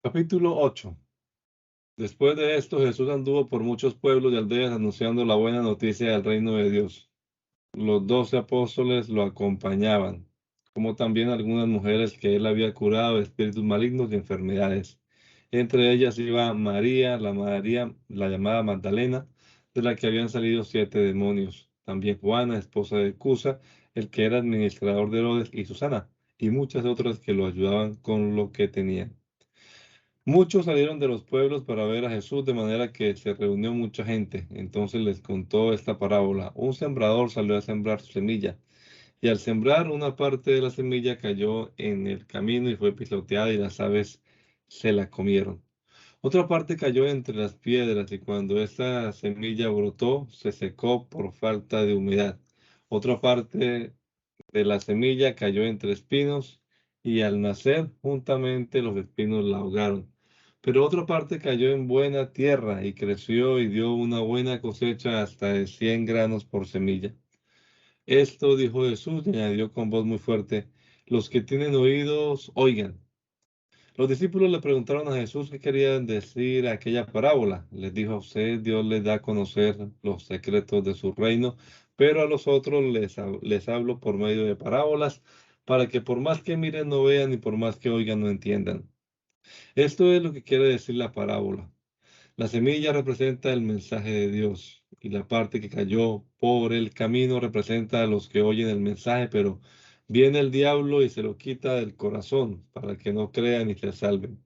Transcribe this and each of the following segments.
Capítulo 8. Después de esto, Jesús anduvo por muchos pueblos y aldeas anunciando la buena noticia del reino de Dios. Los 12 apóstoles lo acompañaban, como también algunas mujeres que él había curado de espíritus malignos y enfermedades. Entre ellas iba María, la llamada Magdalena, de la que habían salido 7 demonios. También Juana, esposa de Cusa, el que era administrador de Herodes, y Susana, y muchas otras que lo ayudaban con lo que tenían. Muchos salieron de los pueblos para ver a Jesús, de manera que se reunió mucha gente. Entonces les contó esta parábola. Un sembrador salió a sembrar su semilla, y al sembrar una parte de la semilla cayó en el camino y fue pisoteada y las aves se la comieron. Otra parte cayó entre las piedras y cuando esta semilla brotó, se secó por falta de humedad. Otra parte de la semilla cayó entre espinos y al nacer juntamente los espinos la ahogaron. Pero otra parte cayó en buena tierra y creció y dio una buena cosecha hasta de 100 granos por semilla. Esto dijo Jesús y añadió con voz muy fuerte, los que tienen oídos, oigan. Los discípulos le preguntaron a Jesús qué querían decir aquella parábola. Les dijo a usted, Dios les da a conocer los secretos de su reino, pero a los otros les hablo por medio de parábolas, para que por más que miren no vean y por más que oigan no entiendan. Esto es lo que quiere decir la parábola. La semilla representa el mensaje de Dios y la parte que cayó por el camino representa a los que oyen el mensaje, pero viene el diablo y se lo quita del corazón para que no crean y se salven.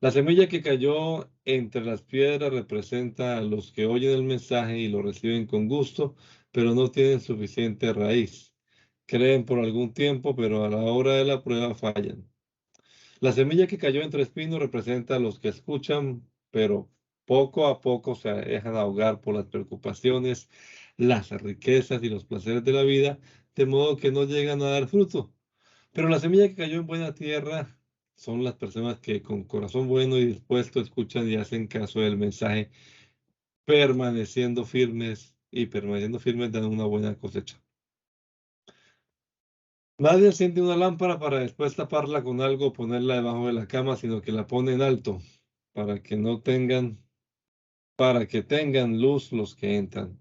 La semilla que cayó entre las piedras representa a los que oyen el mensaje y lo reciben con gusto, pero no tienen suficiente raíz. Creen por algún tiempo, pero a la hora de la prueba fallan. La semilla que cayó entre espinos representa a los que escuchan, pero poco a poco se dejan ahogar por las preocupaciones, las riquezas y los placeres de la vida, de modo que no llegan a dar fruto. Pero la semilla que cayó en buena tierra son las personas que con corazón bueno y dispuesto escuchan y hacen caso del mensaje, permaneciendo firmes dan una buena cosecha. Nadie enciende una lámpara para después taparla con algo o ponerla debajo de la cama, sino que la pone en alto para que no tengan, para que tengan luz los que entran.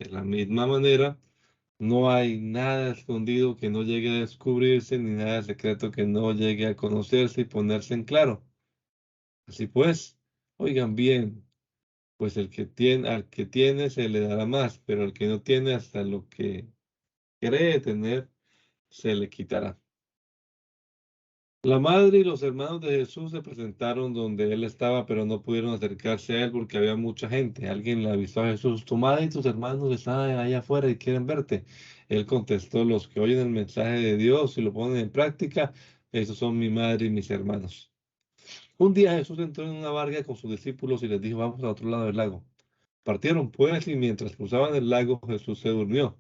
De la misma manera, no hay nada escondido que no llegue a descubrirse, ni nada secreto que no llegue a conocerse y ponerse en claro. Así pues, oigan bien, pues al que tiene se le dará más, pero al que no tiene hasta lo que cree tener se le quitará. La madre y los hermanos de Jesús se presentaron donde él estaba, pero no pudieron acercarse a él porque había mucha gente. Alguien le avisó a Jesús, tu madre y tus hermanos están allá afuera y quieren verte. Él contestó, los que oyen el mensaje de Dios y lo ponen en práctica, esos son mi madre y mis hermanos. Un día Jesús entró en una barca con sus discípulos y les dijo, vamos al otro lado del lago. Partieron pues y mientras cruzaban el lago Jesús se durmió.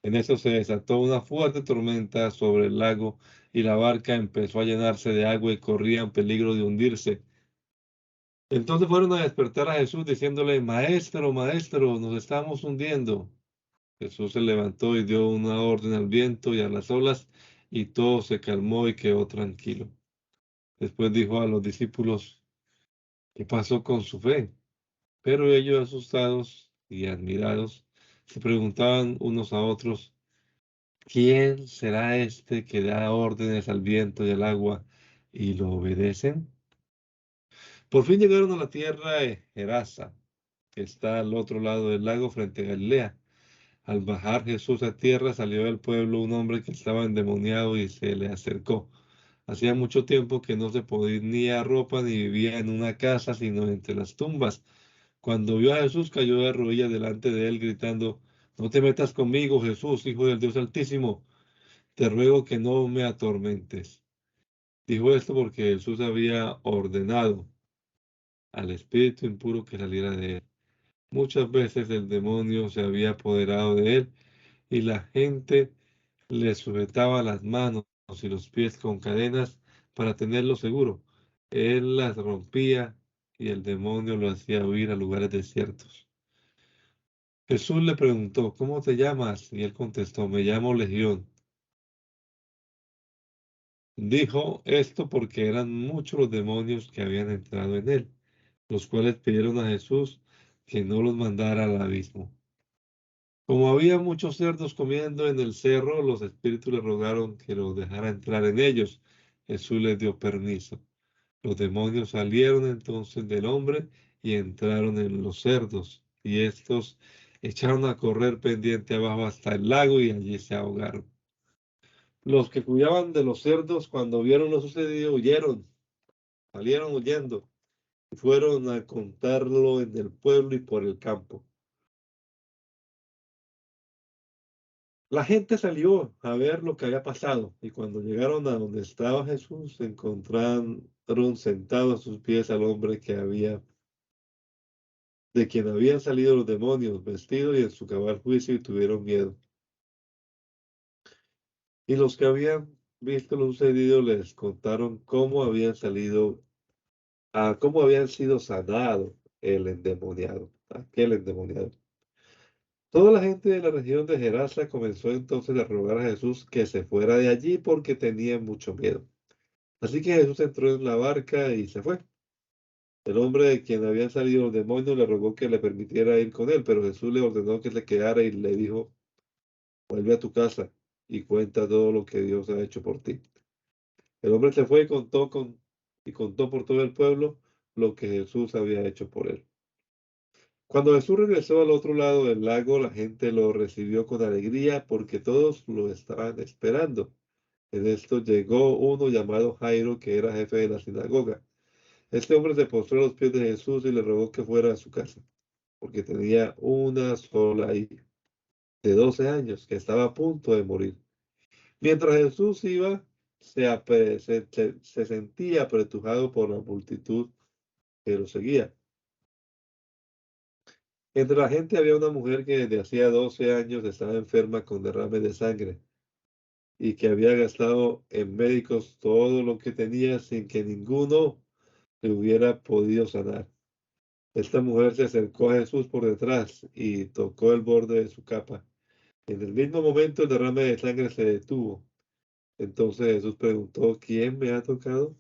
En eso se desató una fuerte tormenta sobre el lago y la barca empezó a llenarse de agua y corría en peligro de hundirse. Entonces fueron a despertar a Jesús diciéndole, Maestro, Maestro, nos estamos hundiendo. Jesús se levantó y dio una orden al viento y a las olas y todo se calmó y quedó tranquilo. Después dijo a los discípulos, ¿qué pasó con su fe? Pero ellos, asustados y admirados, se preguntaban unos a otros, ¿quién será este que da órdenes al viento y al agua y lo obedecen? Por fin llegaron a la tierra de Gerasa, que está al otro lado del lago frente a Galilea. Al bajar Jesús a tierra, salió del pueblo un hombre que estaba endemoniado y se le acercó. Hacía mucho tiempo que no se ponía ropa ni vivía en una casa, sino entre las tumbas. Cuando vio a Jesús, cayó de rodillas delante de él, gritando, no te metas conmigo, Jesús, Hijo del Dios Altísimo, te ruego que no me atormentes. Dijo esto porque Jesús había ordenado al espíritu impuro que saliera de él. Muchas veces el demonio se había apoderado de él y la gente le sujetaba las manos y los pies con cadenas para tenerlo seguro. Él las rompía y el demonio lo hacía huir a lugares desiertos. Jesús le preguntó, ¿cómo te llamas? Y él contestó, me llamo Legión, Dijo esto porque eran muchos los demonios que habían entrado en él, los cuales pidieron a Jesús que no los mandara al abismo. Como había muchos cerdos comiendo en el cerro, los espíritus le rogaron que los dejara entrar en ellos. Jesús les dio permiso. Los demonios salieron entonces del hombre y entraron en los cerdos, y estos echaron a correr pendiente abajo hasta el lago y allí se ahogaron. Los que cuidaban de los cerdos, cuando vieron lo sucedido, huyeron, salieron huyendo y fueron a contarlo en el pueblo y por el campo. La gente salió a ver lo que había pasado, y cuando llegaron a donde estaba Jesús, encontraron sentado a sus pies al hombre de quien habían salido los demonios, vestido y en su cabal juicio, y tuvieron miedo. Y los que habían visto lo sucedido les contaron cómo habían sido sanado aquel endemoniado. Toda la gente de la región de Gerasa comenzó entonces a rogar a Jesús que se fuera de allí porque tenían mucho miedo. Así que Jesús entró en la barca y se fue. El hombre de quien habían salido los demonios le rogó que le permitiera ir con él, pero Jesús le ordenó que se quedara y le dijo: vuelve a tu casa y cuenta todo lo que Dios ha hecho por ti. El hombre se fue y contó por todo el pueblo lo que Jesús había hecho por él. Cuando Jesús regresó al otro lado del lago, la gente lo recibió con alegría porque todos lo estaban esperando. En esto llegó uno llamado Jairo, que era jefe de la sinagoga. Este hombre se postró a los pies de Jesús y le rogó que fuera a su casa, porque tenía una sola hija de 12 años que estaba a punto de morir. Mientras Jesús iba, se sentía apretujado por la multitud que lo seguía. Entre la gente había una mujer que desde hacía 12 años estaba enferma con derrame de sangre y que había gastado en médicos todo lo que tenía sin que ninguno le hubiera podido sanar. Esta mujer se acercó a Jesús por detrás y tocó el borde de su capa. En el mismo momento el derrame de sangre se detuvo. Entonces Jesús preguntó: ¿quién me ha tocado?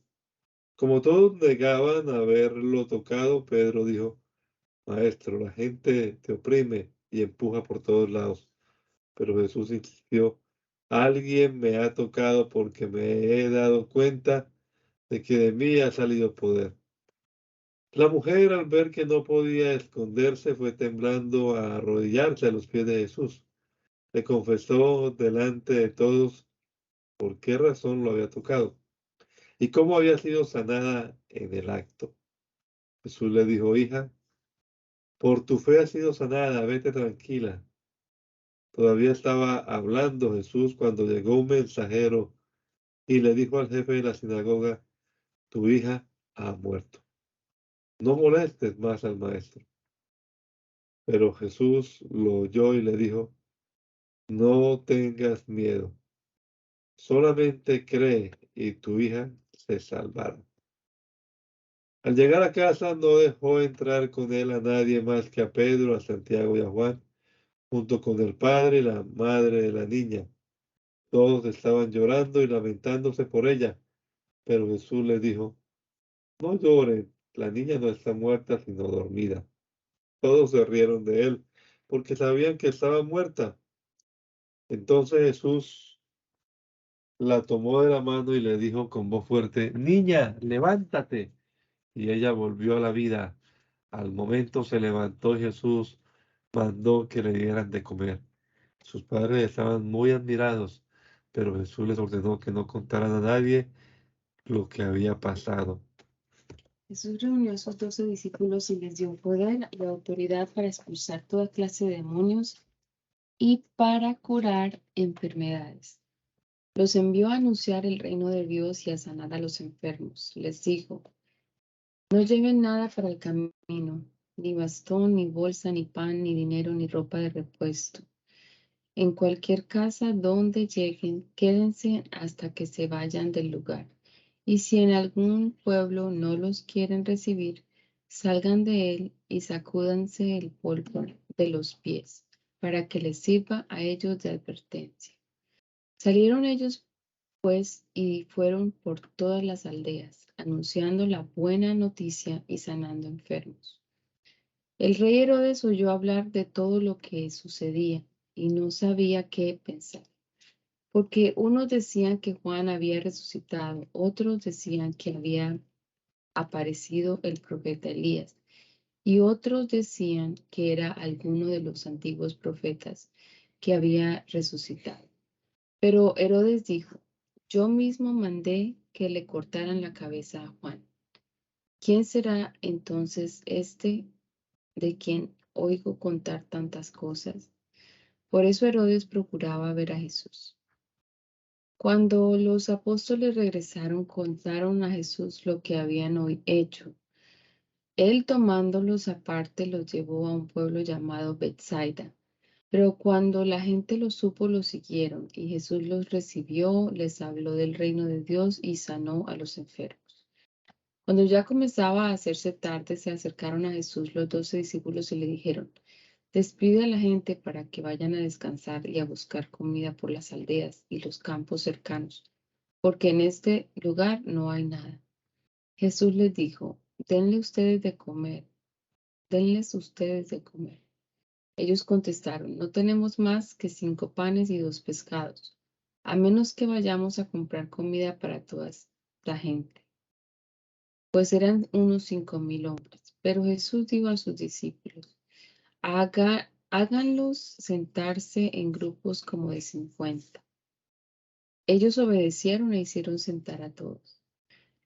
Como todos negaban haberlo tocado, Pedro dijo: Maestro, la gente te oprime y empuja por todos lados. Pero Jesús insistió: alguien me ha tocado porque me he dado cuenta de que de mí ha salido poder. La mujer, al ver que no podía esconderse, fue temblando a arrodillarse a los pies de Jesús. Le confesó delante de todos por qué razón lo había tocado y cómo había sido sanada en el acto. Jesús le dijo: hija, por tu fe has sido sanada, vete tranquila. Todavía estaba hablando Jesús cuando llegó un mensajero y le dijo al jefe de la sinagoga: tu hija ha muerto. No molestes más al maestro. Pero Jesús lo oyó y le dijo: no tengas miedo, solamente cree y tu hija se salvará. Al llegar a casa no dejó entrar con él a nadie más que a Pedro, a Santiago y a Juan, junto con el padre y la madre de la niña. Todos estaban llorando y lamentándose por ella, pero Jesús les dijo: no lloren, la niña no está muerta sino dormida. Todos se rieron de él porque sabían que estaba muerta. Entonces Jesús la tomó de la mano y le dijo con voz fuerte: niña, levántate. Y ella volvió a la vida. Al momento se levantó y Jesús mandó que le dieran de comer. Sus padres estaban muy admirados, pero Jesús les ordenó que no contaran a nadie lo que había pasado. Jesús reunió a sus 12 discípulos y les dio poder y autoridad para expulsar toda clase de demonios y para curar enfermedades. Los envió a anunciar el reino de Dios y a sanar a los enfermos. Les dijo: no lleven nada para el camino, ni bastón, ni bolsa, ni pan, ni dinero, ni ropa de repuesto. En cualquier casa donde lleguen, quédense hasta que se vayan del lugar. Y si en algún pueblo no los quieren recibir, salgan de él y sacúdanse el polvo de los pies, para que les sirva a ellos de advertencia. Salieron ellos pues y fueron por todas las aldeas, anunciando la buena noticia y sanando enfermos. El rey Herodes oyó hablar de todo lo que sucedía y no sabía qué pensar, porque unos decían que Juan había resucitado, otros decían que había aparecido el profeta Elías, y otros decían que era alguno de los antiguos profetas que había resucitado. Pero Herodes dijo: yo mismo mandé que le cortaran la cabeza a Juan. ¿Quién será entonces este de quien oigo contar tantas cosas? Por eso Herodes procuraba ver a Jesús. Cuando los apóstoles regresaron, contaron a Jesús lo que habían hoy hecho. Él, tomándolos aparte, los llevó a un pueblo llamado Betsaida. Pero cuando la gente lo supo, lo siguieron, y Jesús los recibió, les habló del reino de Dios y sanó a los enfermos. Cuando ya comenzaba a hacerse tarde, se acercaron a Jesús los 12 discípulos y le dijeron: despide a la gente para que vayan a descansar y a buscar comida por las aldeas y los campos cercanos, porque en este lugar no hay nada. Jesús les dijo: denle ustedes de comer, denles ustedes de comer. Ellos contestaron: no tenemos más que 5 panes y 2 pescados, a menos que vayamos a comprar comida para toda esta gente. Pues eran unos 5,000 hombres. Pero Jesús dijo a sus discípulos: háganlos sentarse en grupos como de 50. Ellos obedecieron e hicieron sentar a todos.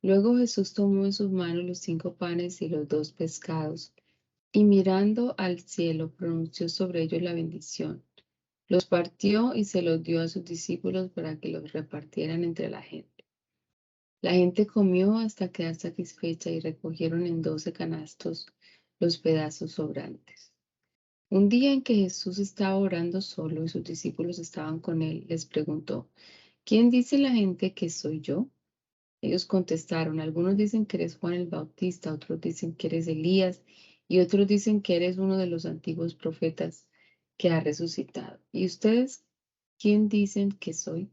Luego Jesús tomó en sus manos los 5 panes y los 2 pescados, y mirando al cielo pronunció sobre ellos la bendición. Los partió y se los dio a sus discípulos para que los repartieran entre la gente. La gente comió hasta quedar satisfecha y recogieron en 12 canastos los pedazos sobrantes. Un día en que Jesús estaba orando solo y sus discípulos estaban con él, les preguntó: ¿quién dice la gente que soy yo? Ellos contestaron: algunos dicen que eres Juan el Bautista, otros dicen que eres Elías, y otros dicen que eres uno de los antiguos profetas que ha resucitado. ¿Y ustedes quién dicen que soy?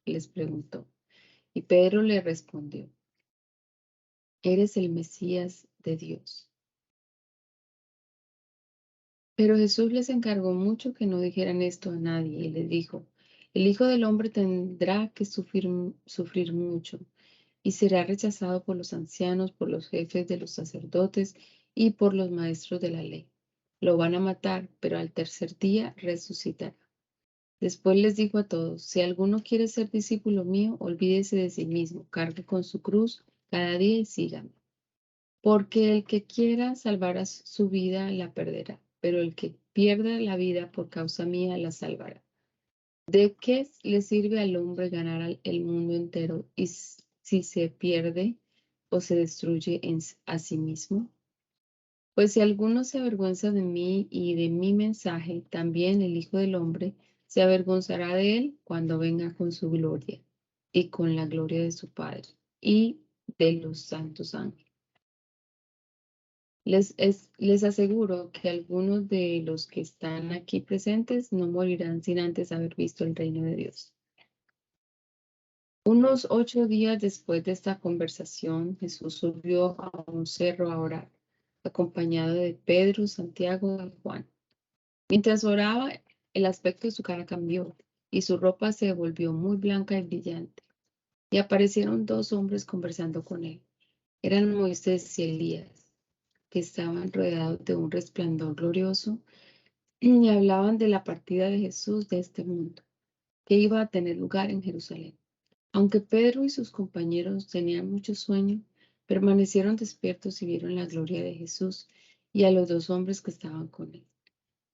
Les preguntó. Y Pedro le respondió: eres el Mesías de Dios. Pero Jesús les encargó mucho que no dijeran esto a nadie y les dijo: el Hijo del Hombre tendrá que sufrir mucho y será rechazado por los ancianos, por los jefes de los sacerdotes y por los maestros de la ley. Lo van a matar, pero al tercer día resucitará. Después les dijo a todos: si alguno quiere ser discípulo mío, olvídese de sí mismo, cargue con su cruz cada día y sígame. Porque el que quiera salvar a su vida la perderá, pero el que pierda la vida por causa mía la salvará. ¿De qué le sirve al hombre ganar el mundo entero y si se pierde o se destruye a sí mismo? Pues si alguno se avergüenza de mí y de mi mensaje, también el Hijo del Hombre se avergonzará de él cuando venga con su gloria y con la gloria de su Padre y de los santos ángeles. Les aseguro que algunos de los que están aquí presentes no morirán sin antes haber visto el reino de Dios. Unos 8 días después de esta conversación, Jesús subió a un cerro a orar, acompañado de Pedro, Santiago y Juan. Mientras oraba, el aspecto de su cara cambió y su ropa se volvió muy blanca y brillante. Y aparecieron 2 hombres conversando con él. Eran Moisés y Elías, que estaban rodeados de un resplandor glorioso y hablaban de la partida de Jesús de este mundo, que iba a tener lugar en Jerusalén. Aunque Pedro y sus compañeros tenían mucho sueño, permanecieron despiertos y vieron la gloria de Jesús y a los 2 hombres que estaban con él.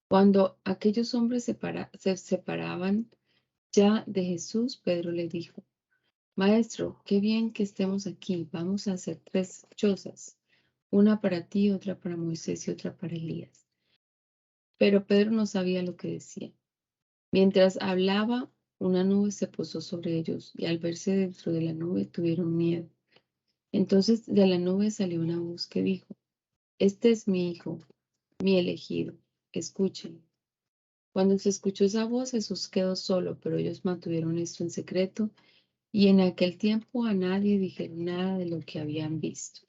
Cuando aquellos hombres se separaban ya de Jesús, Pedro le dijo: Maestro, qué bien que estemos aquí. Vamos a hacer 3 chozas, una para ti, otra para Moisés y otra para Elías. Pero Pedro no sabía lo que decía. Mientras hablaba, una nube se posó sobre ellos y al verse dentro de la nube tuvieron miedo. Entonces de la nube salió una voz que dijo: este es mi hijo, mi elegido, escúchenlo. Cuando se escuchó esa voz, Jesús quedó solo, pero ellos mantuvieron esto en secreto Y en aquel tiempo a nadie dijeron nada de lo que habían visto.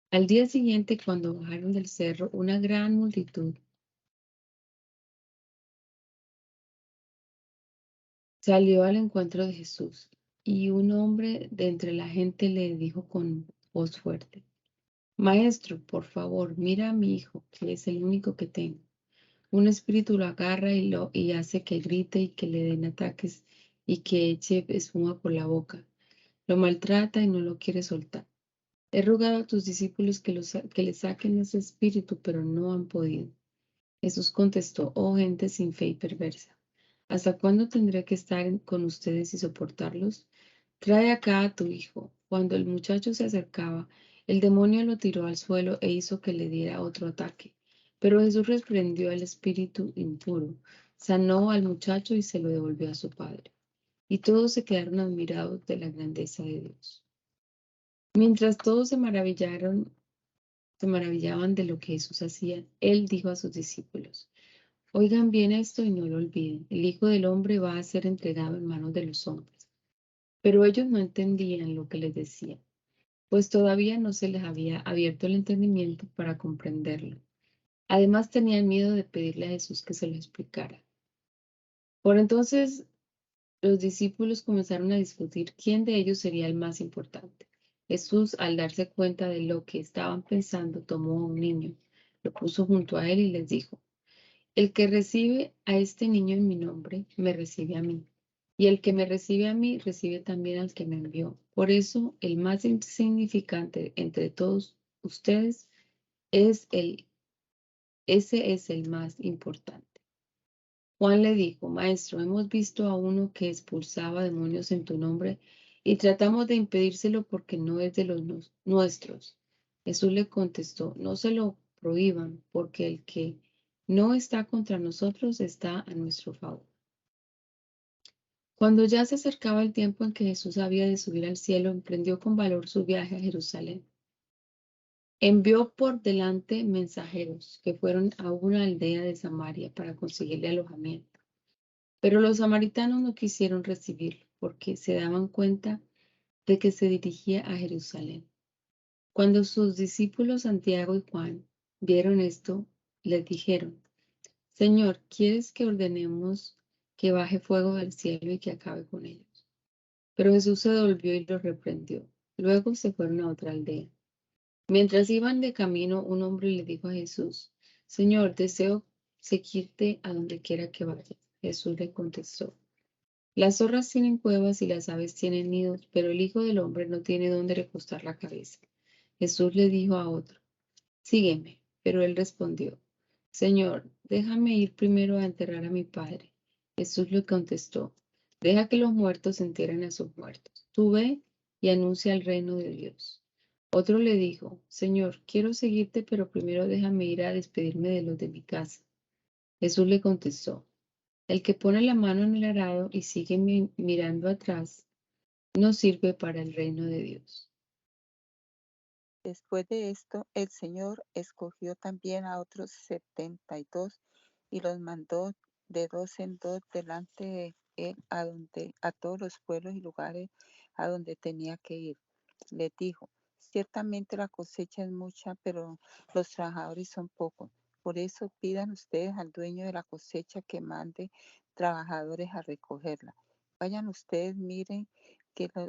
Al día siguiente, cuando bajaron del cerro, una gran multitud salió al encuentro de Jesús, y un hombre de entre la gente le dijo con voz fuerte: Maestro, por favor, mira a mi hijo, que es el único que tengo. Un espíritu lo agarra y hace que grite y que le den ataques y que eche espuma por la boca. Lo maltrata y no lo quiere soltar. He rogado a tus discípulos que le saquen ese espíritu, pero no han podido. Jesús contestó: Oh gente sin fe y perversa, ¿hasta cuándo tendré que estar con ustedes y soportarlos? Trae acá a tu hijo. Cuando el muchacho se acercaba, el demonio lo tiró al suelo e hizo que le diera otro ataque. Pero Jesús reprendió al espíritu impuro, sanó al muchacho y se lo devolvió a su padre. Y todos se quedaron admirados de la grandeza de Dios. Mientras todos se maravillaban de lo que Jesús hacía, él dijo a sus discípulos: Oigan bien esto y no lo olviden. El Hijo del Hombre va a ser entregado en manos de los hombres. Pero ellos no entendían lo que les decía, pues todavía no se les había abierto el entendimiento para comprenderlo. Además tenían miedo de pedirle a Jesús que se lo explicara. Por entonces los discípulos comenzaron a discutir quién de ellos sería el más importante. Jesús, al darse cuenta de lo que estaban pensando, tomó a un niño, lo puso junto a él y les dijo: El que recibe a este niño en mi nombre, me recibe a mí. Y el que me recibe a mí, recibe también al que me envió. Por eso, el más insignificante entre todos ustedes ese es el más importante. Juan le dijo: Maestro, hemos visto a uno que expulsaba demonios en tu nombre y tratamos de impedírselo porque no es de los nuestros. Jesús le contestó: No se lo prohíban, porque el que no está contra nosotros está a nuestro favor. Cuando ya se acercaba el tiempo en que Jesús había de subir al cielo, emprendió con valor su viaje a Jerusalén. Envió por delante mensajeros que fueron a una aldea de Samaria para conseguirle alojamiento. Pero los samaritanos no quisieron recibirlo porque se daban cuenta de que se dirigía a Jerusalén. Cuando sus discípulos Santiago y Juan vieron esto, les dijeron: Señor, ¿quieres que ordenemos que baje fuego del cielo y que acabe con ellos? Pero Jesús se volvió y los reprendió. Luego se fueron a otra aldea. Mientras iban de camino, un hombre le dijo a Jesús: Señor, deseo seguirte a donde quiera que vayas. Jesús le contestó: Las zorras tienen cuevas y las aves tienen nidos, pero el Hijo del Hombre no tiene dónde recostar la cabeza. Jesús le dijo a otro: Sígueme. Pero él respondió: Señor, déjame ir primero a enterrar a mi padre. Jesús le contestó: Deja que los muertos entierren a sus muertos. Tú ve y anuncia el reino de Dios. Otro le dijo: Señor, quiero seguirte, pero primero déjame ir a despedirme de los de mi casa. Jesús le contestó: El que pone la mano en el arado y sigue mirando atrás, no sirve para el reino de Dios. Después de esto, el Señor escogió también a otros 72 y los mandó de dos en dos delante de él a todos los pueblos y lugares a donde tenía que ir. Les dijo: Ciertamente la cosecha es mucha, pero los trabajadores son pocos. Por eso pidan ustedes al dueño de la cosecha que mande trabajadores a recogerla. Vayan ustedes, miren que lo-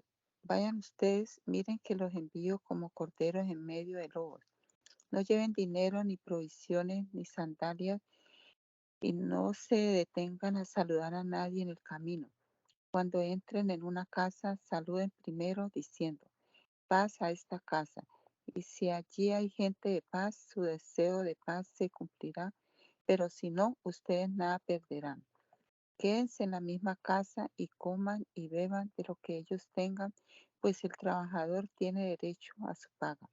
miren que los envío como corderos en medio de lobos. No lleven dinero, ni provisiones, ni sandalias, y no se detengan a saludar a nadie en el camino. Cuando entren en una casa, saluden primero diciendo: Paz a esta casa. Y si allí hay gente de paz, su deseo de paz se cumplirá, pero si no, ustedes nada perderán. Quédense en la misma casa y coman y beban de lo que ellos tengan, pues el trabajador tiene derecho a su paga.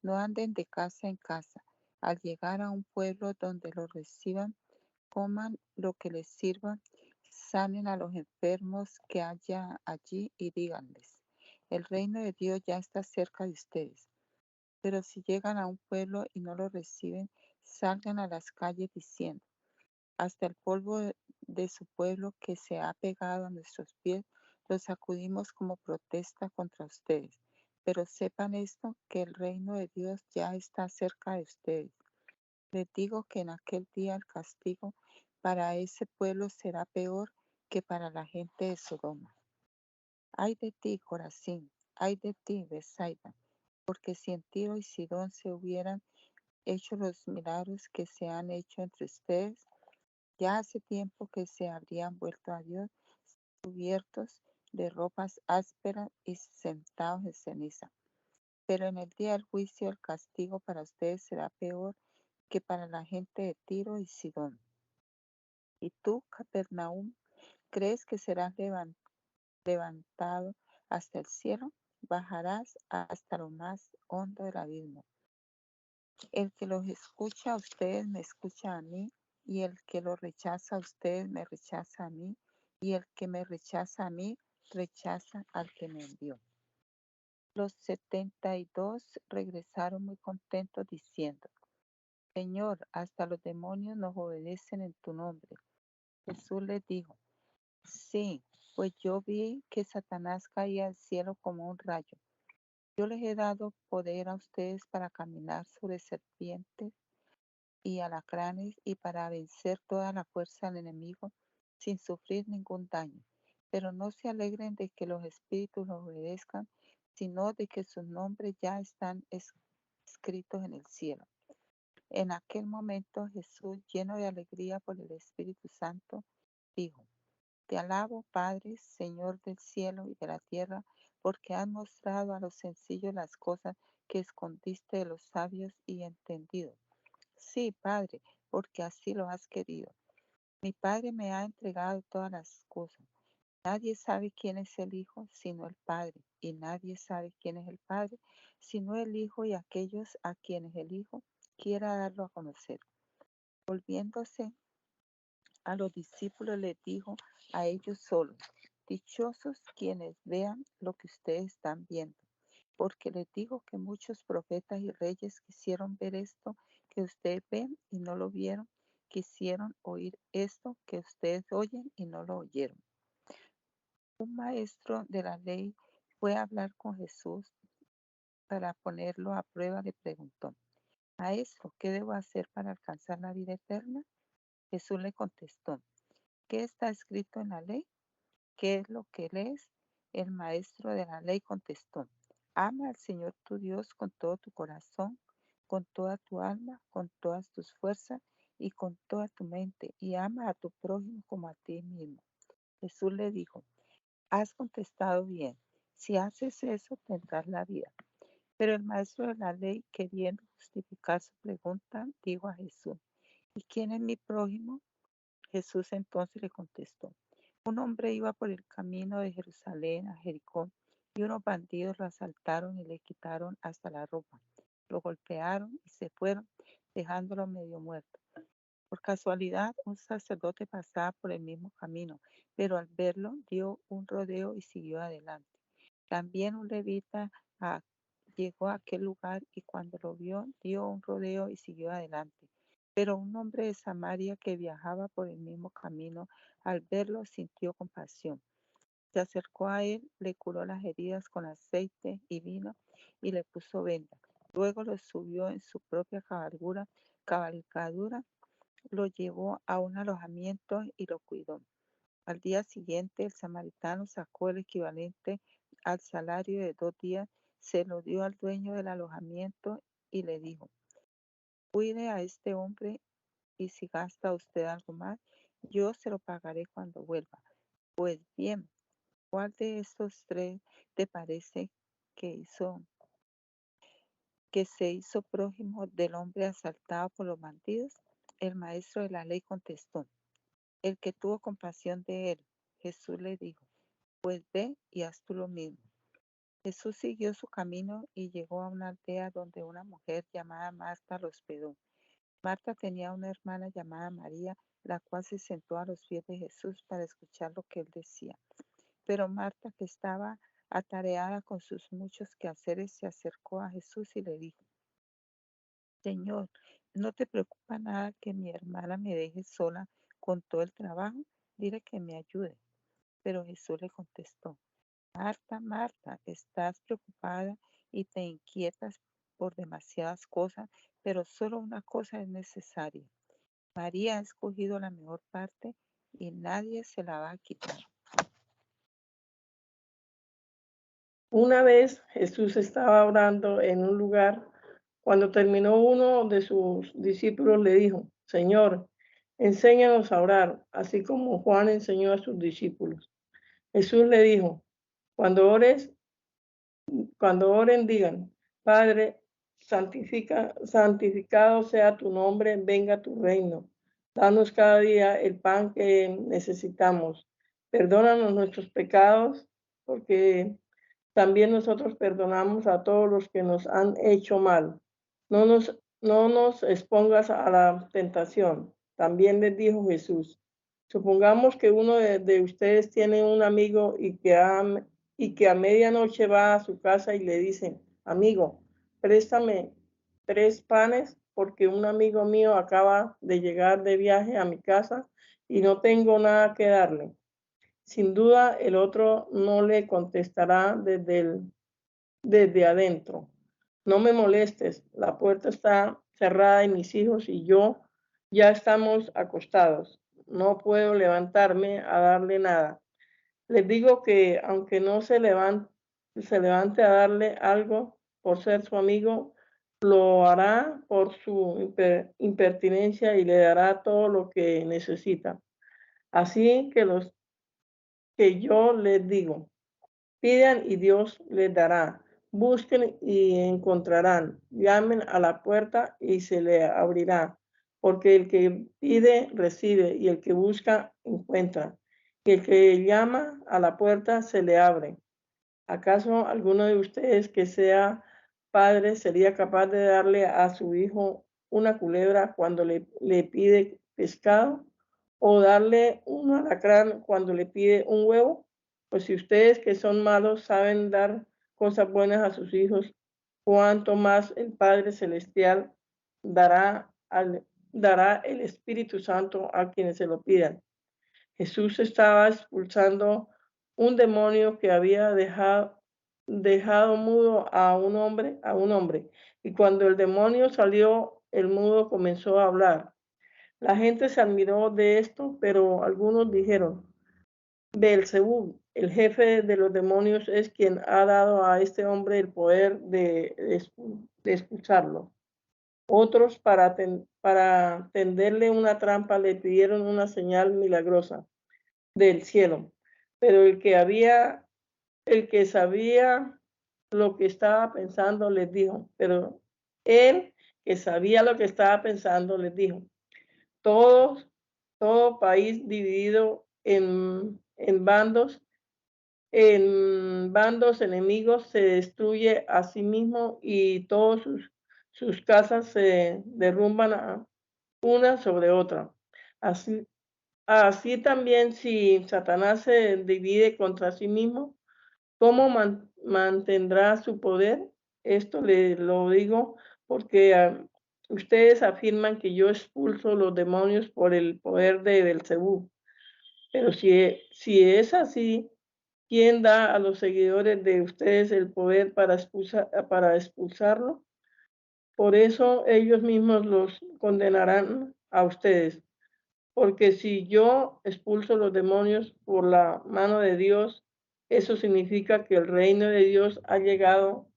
No anden de casa en casa. Al llegar a un pueblo donde los reciban, coman lo que les sirvan, sanen a los enfermos que haya allí y díganles: El reino de Dios ya está cerca de ustedes. Pero si llegan a un pueblo y no lo reciben, salgan a las calles diciendo: Hasta el polvo de su pueblo que se ha pegado a nuestros pies, los acudimos como protesta contra ustedes. Pero sepan esto, que el reino de Dios ya está cerca de ustedes. Les digo que en aquel día el castigo para ese pueblo será peor que para la gente de Sodoma. Ay de ti, Corazín, ay de ti, Betsaida, porque si en Tiro y Sidón se hubieran hecho los milagros que se han hecho entre ustedes, ya hace tiempo que se habrían vuelto a Dios, cubiertos de ropas ásperas y sentados en ceniza. Pero en el día del juicio el castigo para ustedes será peor que para la gente de Tiro y Sidón. Y tú, Capernaum, ¿crees que serás levantado hasta el cielo? Bajarás hasta lo más hondo del abismo. El que los escucha a ustedes me escucha a mí, y el que los rechaza a ustedes me rechaza a mí, y el que me rechaza a mí rechaza al que me envió. Los 72 regresaron muy contentos diciendo: Señor, hasta los demonios nos obedecen en tu nombre. Jesús les dijo: Sí, pues yo vi que Satanás caía del cielo como un rayo. Yo les he dado poder a ustedes para caminar sobre serpientes y alacranes y para vencer toda la fuerza del enemigo sin sufrir ningún daño. Pero no se alegren de que los espíritus los obedezcan, sino de que sus nombres ya están escritos en el cielo. En aquel momento Jesús, lleno de alegría por el Espíritu Santo, dijo: Te alabo, Padre, Señor del cielo y de la tierra, porque has mostrado a los sencillos las cosas que escondiste de los sabios y entendidos. Sí, Padre, porque así lo has querido. Mi Padre me ha entregado todas las cosas. Nadie sabe quién es el Hijo sino el Padre, y nadie sabe quién es el Padre sino el Hijo y aquellos a quienes el Hijo quiera darlo a conocer. Volviéndose a los discípulos les dijo a ellos solos: Dichosos quienes vean lo que ustedes están viendo, porque les digo que muchos profetas y reyes quisieron ver esto que ustedes ven y no lo vieron, quisieron oír esto que ustedes oyen y no lo oyeron. Un maestro de la ley fue a hablar con Jesús para ponerlo a prueba. Le preguntó: Maestro, ¿qué debo hacer para alcanzar la vida eterna? Jesús le contestó: ¿Qué está escrito en la ley? ¿Qué es lo que lees? El maestro de la ley contestó: Ama al Señor tu Dios con todo tu corazón, con toda tu alma, con todas tus fuerzas y con toda tu mente, y ama a tu prójimo como a ti mismo. Jesús le dijo: Has contestado bien. Si haces eso, tendrás la vida. Pero el maestro de la ley, queriendo justificar su pregunta, dijo a Jesús: ¿Y quién es mi prójimo? Jesús entonces le contestó: Un hombre iba por el camino de Jerusalén a Jericó, y unos bandidos lo asaltaron y le quitaron hasta la ropa. Lo golpearon y se fueron, dejándolo medio muerto. Por casualidad, un sacerdote pasaba por el mismo camino, pero al verlo dio un rodeo y siguió adelante. También un levita ah, llegó a aquel lugar y cuando lo vio dio un rodeo y siguió adelante. Pero un hombre de Samaria que viajaba por el mismo camino, al verlo sintió compasión. Se acercó a él, le curó las heridas con aceite y vino y le puso venda. Luego lo subió en su propia cabalgadura, lo llevó a un alojamiento y lo cuidó. Al día siguiente, el samaritano sacó el equivalente al salario de 2 días, se lo dio al dueño del alojamiento y le dijo: Cuide a este hombre y si gasta usted algo más, yo se lo pagaré cuando vuelva. Pues bien, ¿cuál de estos tres te parece que se hizo prójimo del hombre asaltado por los bandidos? El maestro de la ley contestó: El que tuvo compasión de él. Jesús le dijo: Pues ve y haz tú lo mismo. Jesús siguió su camino y llegó a una aldea donde una mujer llamada Marta lo hospedó. Marta tenía una hermana llamada María, la cual se sentó a los pies de Jesús para escuchar lo que él decía. Pero Marta, que estaba atareada con sus muchos quehaceres, se acercó a Jesús y le dijo: Señor, ¿no te preocupa nada que mi hermana me deje sola con todo el trabajo? Dile que me ayude. Pero Jesús le contestó: Marta, Marta, estás preocupada y te inquietas por demasiadas cosas, pero solo una cosa es necesaria. María ha escogido la mejor parte y nadie se la va a quitar. Una vez Jesús estaba orando en un lugar. Cuando terminó, uno de sus discípulos le dijo: Señor, enséñanos a orar, así como Juan enseñó a sus discípulos. Jesús le dijo: Cuando oren, digan: Padre, santificado sea tu nombre, venga tu reino. Danos cada día el pan que necesitamos. Perdónanos nuestros pecados, porque también nosotros perdonamos a todos los que nos han hecho mal. No nos expongas a la tentación. También les dijo Jesús: supongamos que uno de ustedes tiene un amigo y que a medianoche va a su casa y le dice: amigo, préstame 3 panes porque un amigo mío acaba de llegar de viaje a mi casa y no tengo nada que darle. Sin duda, el otro no le contestará desde adentro: no me molestes, la puerta está cerrada y mis hijos y yo ya estamos acostados. No puedo levantarme a darle nada. Les digo que aunque no se levante a darle algo por ser su amigo, lo hará por su impertinencia y le dará todo lo que necesita. Así que yo les digo: pidan y Dios les dará. Busquen y encontrarán. Llamen a la puerta y se le abrirá. Porque el que pide, recibe, y el que busca, encuentra. Y el que llama a la puerta, se le abre. ¿Acaso alguno de ustedes que sea padre sería capaz de darle a su hijo una culebra cuando le pide pescado? ¿O darle un alacrán cuando le pide un huevo? Pues si ustedes que son malos saben dar cosas buenas a sus hijos, cuánto más el Padre Celestial dará el Espíritu Santo a quienes se lo pidan. Jesús estaba expulsando un demonio que había dejado mudo a un hombre. Y cuando el demonio salió, el mudo comenzó a hablar. La gente se admiró de esto, pero algunos dijeron: Beelzebú, el jefe de los demonios, es quien ha dado a este hombre el poder de expulsarlo. Otros, para tenderle una trampa, le pidieron una señal milagrosa del cielo. Pero el que sabía lo que estaba pensando les dijo: todo país dividido en bandos enemigos se destruye a sí mismo, y todas sus casas se derrumban una sobre otra. Así también, si Satanás se divide contra sí mismo, ¿cómo mantendrá su poder? Esto lo digo porque ustedes afirman que yo expulso los demonios por el poder de Beelzebú. Pero si es así, ¿quién da a los seguidores de ustedes el poder para expulsarlo? Por eso ellos mismos los condenarán a ustedes. Porque si yo expulso los demonios por la mano de Dios, eso significa que el reino de Dios ha llegado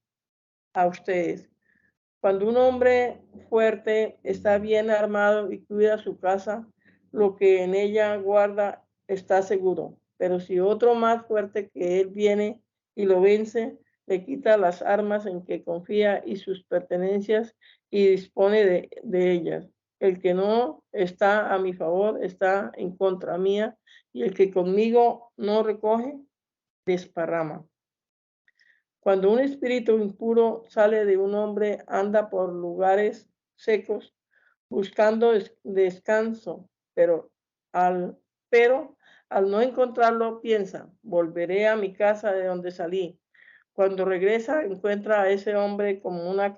a ustedes. Cuando un hombre fuerte está bien armado y cuida su casa, lo que en ella guarda está seguro. Pero si otro más fuerte que él viene y lo vence, le quita las armas en que confía y sus pertenencias y dispone de ellas. El que no está a mi favor está en contra mía, y el que conmigo no recoge, desparrama. Cuando un espíritu impuro sale de un hombre, anda por lugares secos buscando descanso, pero al no encontrarlo, piensa: volveré a mi casa de donde salí. Cuando regresa, encuentra a ese hombre como una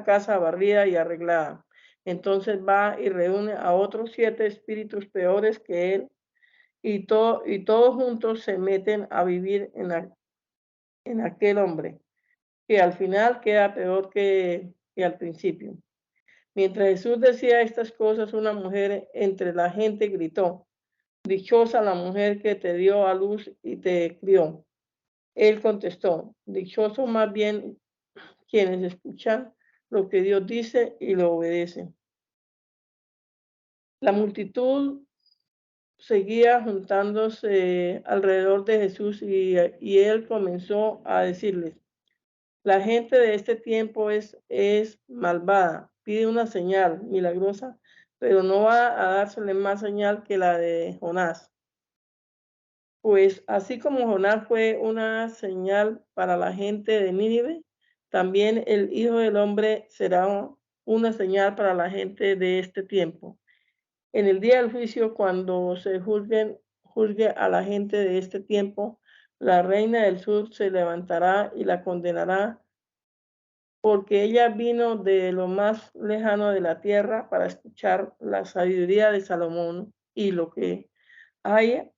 casa barrida y arreglada. Entonces va y reúne a otros 7 espíritus peores que él y todos juntos se meten a vivir en aquel hombre, que al final queda peor que al principio. Mientras Jesús decía estas cosas, una mujer entre la gente gritó: dichosa la mujer que te dio a luz y te crió. Él contestó: dichoso más bien quienes escuchan lo que Dios dice y lo obedecen. La multitud seguía juntándose alrededor de Jesús y él comenzó a decirles: la gente de este tiempo es malvada, pide una señal milagrosa, pero no va a dársele más señal que la de Jonás. Pues así como Jonás fue una señal para la gente de Nínive, también el Hijo del Hombre será una señal para la gente de este tiempo. En el día del juicio, cuando se juzgue a la gente de este tiempo, la reina del sur se levantará y la condenará, porque ella vino de lo más lejano de la tierra para escuchar la sabiduría de Salomón, y lo que hay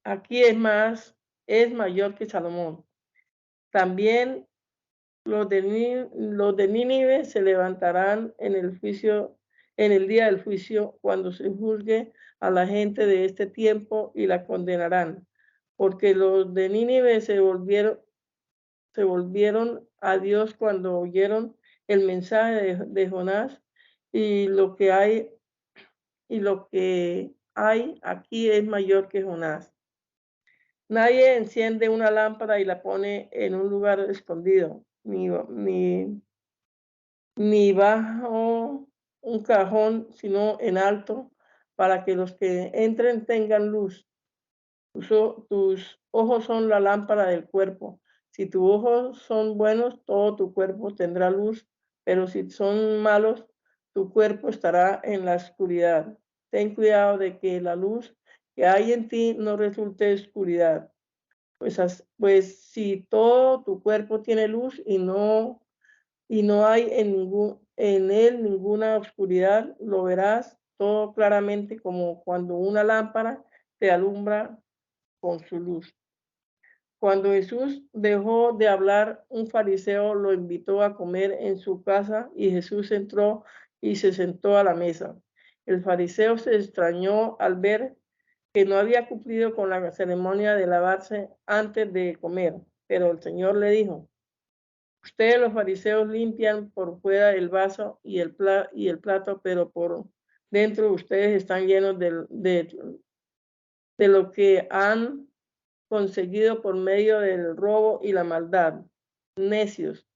aquí es mayor que Salomón. También los de Nínive se levantarán en el día del juicio, cuando se juzgue a la gente de este tiempo, y la condenarán, porque los de Nínive se volvieron a Dios cuando oyeron el mensaje de Jonás, y lo que hay aquí es mayor que Jonás. Nadie enciende una lámpara y la pone en un lugar escondido, ni bajo un cajón, sino en alto, para que los que entren tengan luz. Tus ojos son la lámpara del cuerpo. Si tus ojos son buenos, todo tu cuerpo tendrá luz, pero si son malos, tu cuerpo estará en la oscuridad. Ten cuidado de que la luz que hay en ti no resulte oscuridad. Pues si todo tu cuerpo tiene luz y no hay en él ninguna oscuridad, lo verás todo claramente, como cuando una lámpara te alumbra con su luz. Cuando Jesús dejó de hablar, un fariseo lo invitó a comer en su casa, y Jesús entró y se sentó a la mesa. El fariseo se extrañó al ver que no había cumplido con la ceremonia de lavarse antes de comer, pero el Señor le dijo: ustedes los fariseos limpian por fuera el vaso y el plato, pero por dentro ustedes están llenos de lo que han conseguido por medio del robo y la maldad. Necios,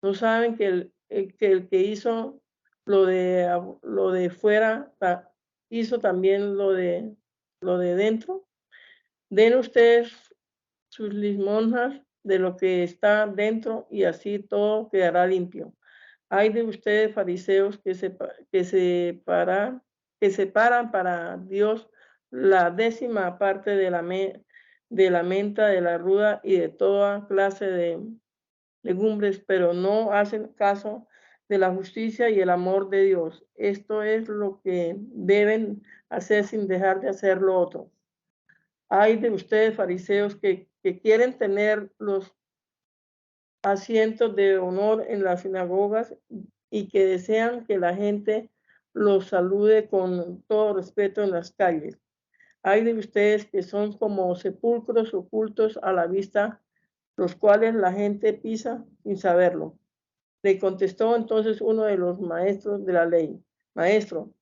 ¿no saben que el que hizo lo de fuera hizo también lo de dentro? Den ustedes sus limosnas de lo que está dentro, y así todo quedará limpio. Hay de ustedes, fariseos, que separan para Dios la 10ª parte de la menta, de la ruda y de toda clase de legumbres, pero no hacen caso de la justicia y el amor de Dios. Esto es lo que deben hacer sin dejar de hacer lo otro. Hay de ustedes, fariseos, que quieren tener los asientos de honor en las sinagogas, y que desean que la gente los salude con todo respeto en las calles. Hay de ustedes que son como sepulcros ocultos a la vista, los cuales la gente pisa sin saberlo. Le contestó entonces uno de los maestros de la ley: Maestro,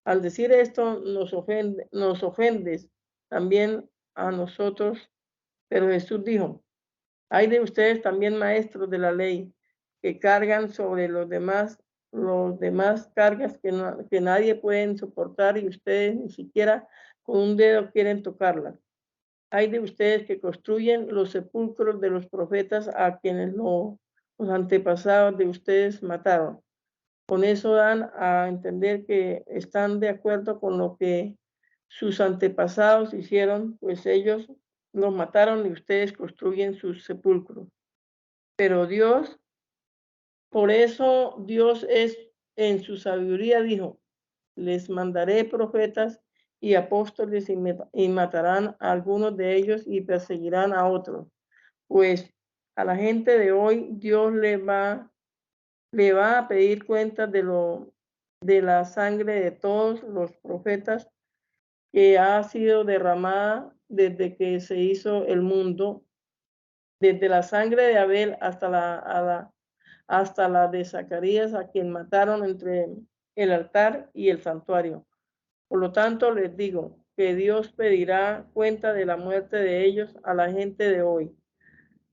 al decir esto nos ofendes también a nosotros. Pero Jesús dijo: hay de ustedes también, maestros de la ley, que cargan sobre los demás cargas que nadie puede soportar, y ustedes ni siquiera con un dedo quieren tocarlas. Hay de ustedes que construyen los sepulcros de los profetas a quienes los antepasados de ustedes mataron. Con eso dan a entender que están de acuerdo con lo que sus antepasados hicieron, pues ellos los mataron y ustedes construyen sus sepulcros. Pero por eso Dios en su sabiduría dijo: les mandaré profetas y apóstoles y matarán a algunos de ellos y perseguirán a otros. Pues a la gente de hoy Dios le va a pedir cuentas de la sangre de todos los profetas que ha sido derramada desde que se hizo el mundo, desde la sangre de Abel hasta la de Zacarías, a quien mataron entre el altar y el santuario. Por lo tanto, les digo que Dios pedirá cuenta de la muerte de ellos a la gente de hoy.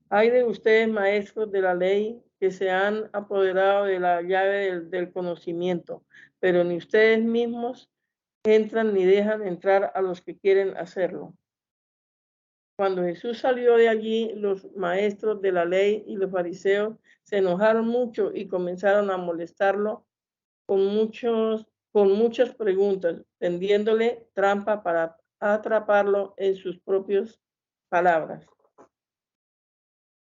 Hay de ustedes, maestros de la ley, que se han apoderado de la llave del conocimiento, pero ni ustedes mismos entran ni dejan entrar a los que quieren hacerlo. Cuando Jesús salió de allí, los maestros de la ley y los fariseos se enojaron mucho y comenzaron a molestarlo con muchas preguntas, tendiéndole trampa para atraparlo en sus propias palabras.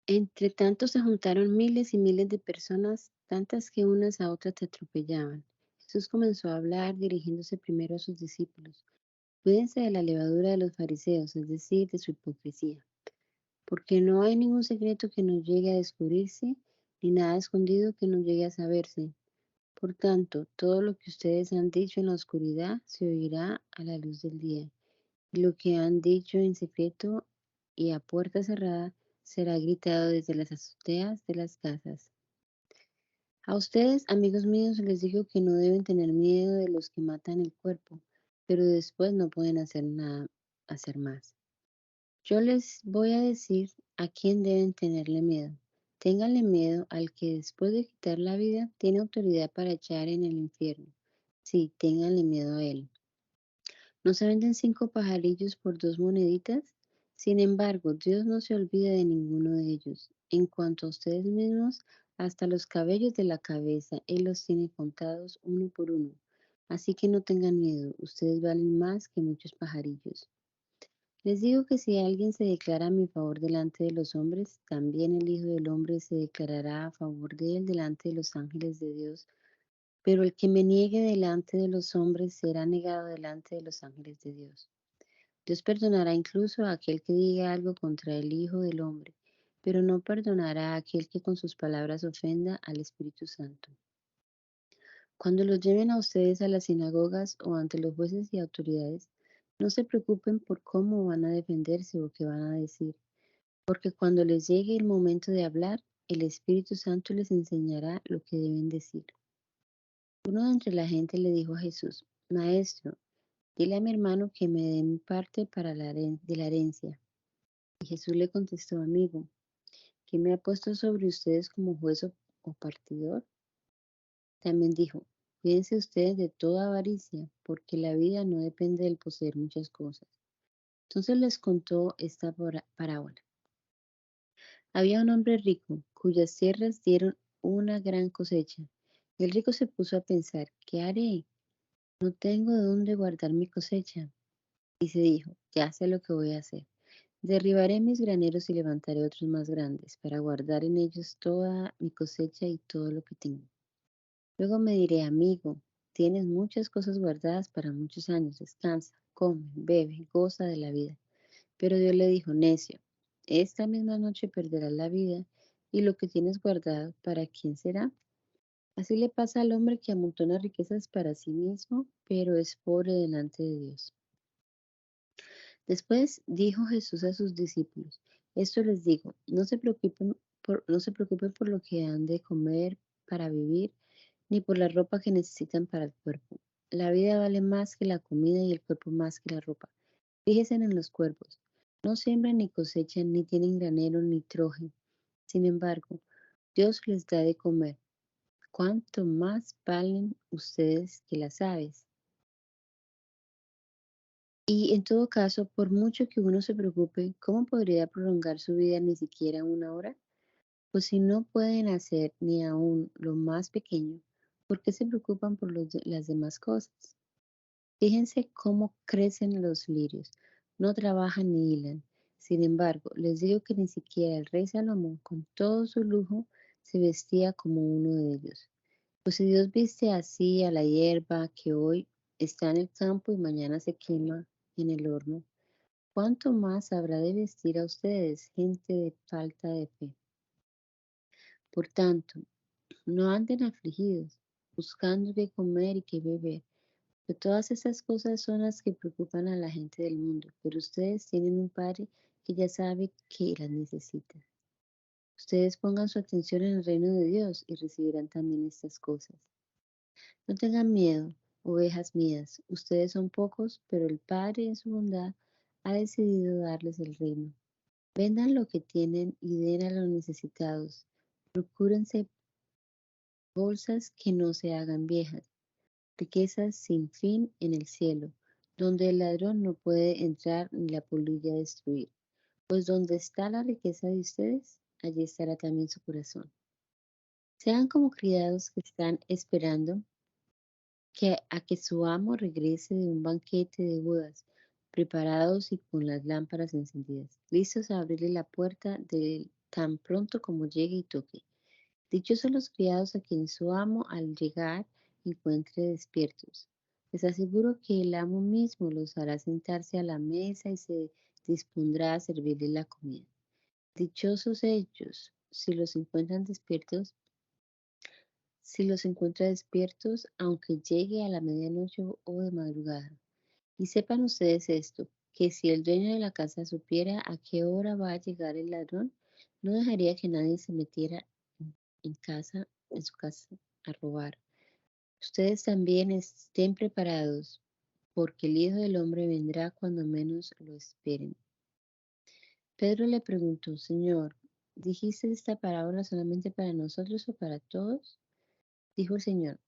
Entre tanto se juntaron miles y miles de personas, tantas que unas a otras se atropellaban. Jesús comenzó a hablar dirigiéndose primero a sus discípulos. Cuídense de la levadura de los fariseos, es decir, de su hipocresía, porque no hay ningún secreto que no llegue a descubrirse, ni nada escondido que no llegue a saberse. Por tanto, todo lo que ustedes han dicho en la oscuridad se oirá a la luz del día, y lo que han dicho en secreto y a puerta cerrada será gritado desde las azoteas de las casas. A ustedes, amigos míos, les digo que no deben tener miedo de los que matan el cuerpo, pero después no pueden hacer más. Yo les voy a decir a quién deben tenerle miedo. Ténganle miedo al que después de quitar la vida tiene autoridad para echar en el infierno. Sí, ténganle miedo a él. ¿No se venden 5 pajarillos por 2 moneditas? Sin embargo, Dios no se olvida de ninguno de ellos. En cuanto a ustedes mismos, hasta los cabellos de la cabeza, Él los tiene contados uno por uno. Así que no tengan miedo, ustedes valen más que muchos pajarillos. Les digo que si alguien se declara a mi favor delante de los hombres, también el Hijo del Hombre se declarará a favor de él delante de los ángeles de Dios. Pero el que me niegue delante de los hombres será negado delante de los ángeles de Dios. Dios perdonará incluso a aquel que diga algo contra el Hijo del Hombre, pero no perdonará a aquel que con sus palabras ofenda al Espíritu Santo. Cuando los lleven a ustedes a las sinagogas o ante los jueces y autoridades, no se preocupen por cómo van a defenderse o qué van a decir, porque cuando les llegue el momento de hablar, el Espíritu Santo les enseñará lo que deben decir. Uno de entre la gente le dijo a Jesús: Maestro, dile a mi hermano que me dé mi parte de la herencia. Y Jesús le contestó: Amigo, ¿quién me ha puesto sobre ustedes como juez o partidor? También dijo: Cuídense ustedes de toda avaricia, porque la vida no depende del poseer muchas cosas. Entonces les contó esta parábola. Había un hombre rico, cuyas tierras dieron una gran cosecha. El rico se puso a pensar: ¿qué haré? No tengo dónde guardar mi cosecha. Y se dijo: ya sé lo que voy a hacer. Derribaré mis graneros y levantaré otros más grandes, para guardar en ellos toda mi cosecha y todo lo que tengo. Luego me diré: amigo, tienes muchas cosas guardadas para muchos años, descansa, come, bebe, goza de la vida. Pero Dios le dijo: necio, esta misma noche perderás la vida, y lo que tienes guardado, ¿para quién será? Así le pasa al hombre que amontona riquezas para sí mismo, pero es pobre delante de Dios. Después dijo Jesús a sus discípulos: esto les digo, no se preocupen por lo que han de comer para vivir, ni por la ropa que necesitan para el cuerpo. La vida vale más que la comida y el cuerpo más que la ropa. Fíjense en los cuervos. No siembran ni cosechan, ni tienen granero ni troje. Sin embargo, Dios les da de comer. ¿Cuánto más valen ustedes que las aves? Y en todo caso, por mucho que uno se preocupe, ¿cómo podría prolongar su vida ni siquiera una hora? Pues si no pueden hacer ni aún lo más pequeño, ¿por qué se preocupan por las demás cosas? Fíjense cómo crecen los lirios, no trabajan ni hilan. Sin embargo, les digo que ni siquiera el rey Salomón, con todo su lujo, se vestía como uno de ellos. Pues si Dios viste así a la hierba que hoy está en el campo y mañana se quema en el horno, ¿cuánto más habrá de vestir a ustedes, gente de falta de fe? Por tanto, no anden afligidos, buscando qué comer y qué beber, que todas esas cosas son las que preocupan a la gente del mundo, pero ustedes tienen un Padre que ya sabe que las necesita. Ustedes pongan su atención en el reino de Dios y recibirán también estas cosas. No tengan miedo, ovejas mías, ustedes son pocos, pero el Padre en su bondad ha decidido darles el reino. Vendan lo que tienen y den a los necesitados. Procúrense bolsas que no se hagan viejas, riquezas sin fin en el cielo, donde el ladrón no puede entrar ni la polilla destruir. Pues donde está la riqueza de ustedes, allí estará también su corazón. Sean como criados que están esperando a que su amo regrese de un banquete de bodas, preparados y con las lámparas encendidas, listos a abrirle la puerta tan pronto como llegue y toque. Dichosos los criados a quien su amo al llegar encuentre despiertos. Les aseguro que el amo mismo los hará sentarse a la mesa y se dispondrá a servirles la comida. Dichosos ellos si los encuentra despiertos, aunque llegue a la medianoche o de madrugada. Y sepan ustedes esto, que si el dueño de la casa supiera a qué hora va a llegar el ladrón, no dejaría que nadie se metiera en su casa a robar. Ustedes también estén preparados, porque el Hijo del Hombre vendrá cuando menos lo esperen. Pedro le preguntó, Señor, ¿dijiste esta parábola solamente para nosotros o para todos? Dijo el Señor,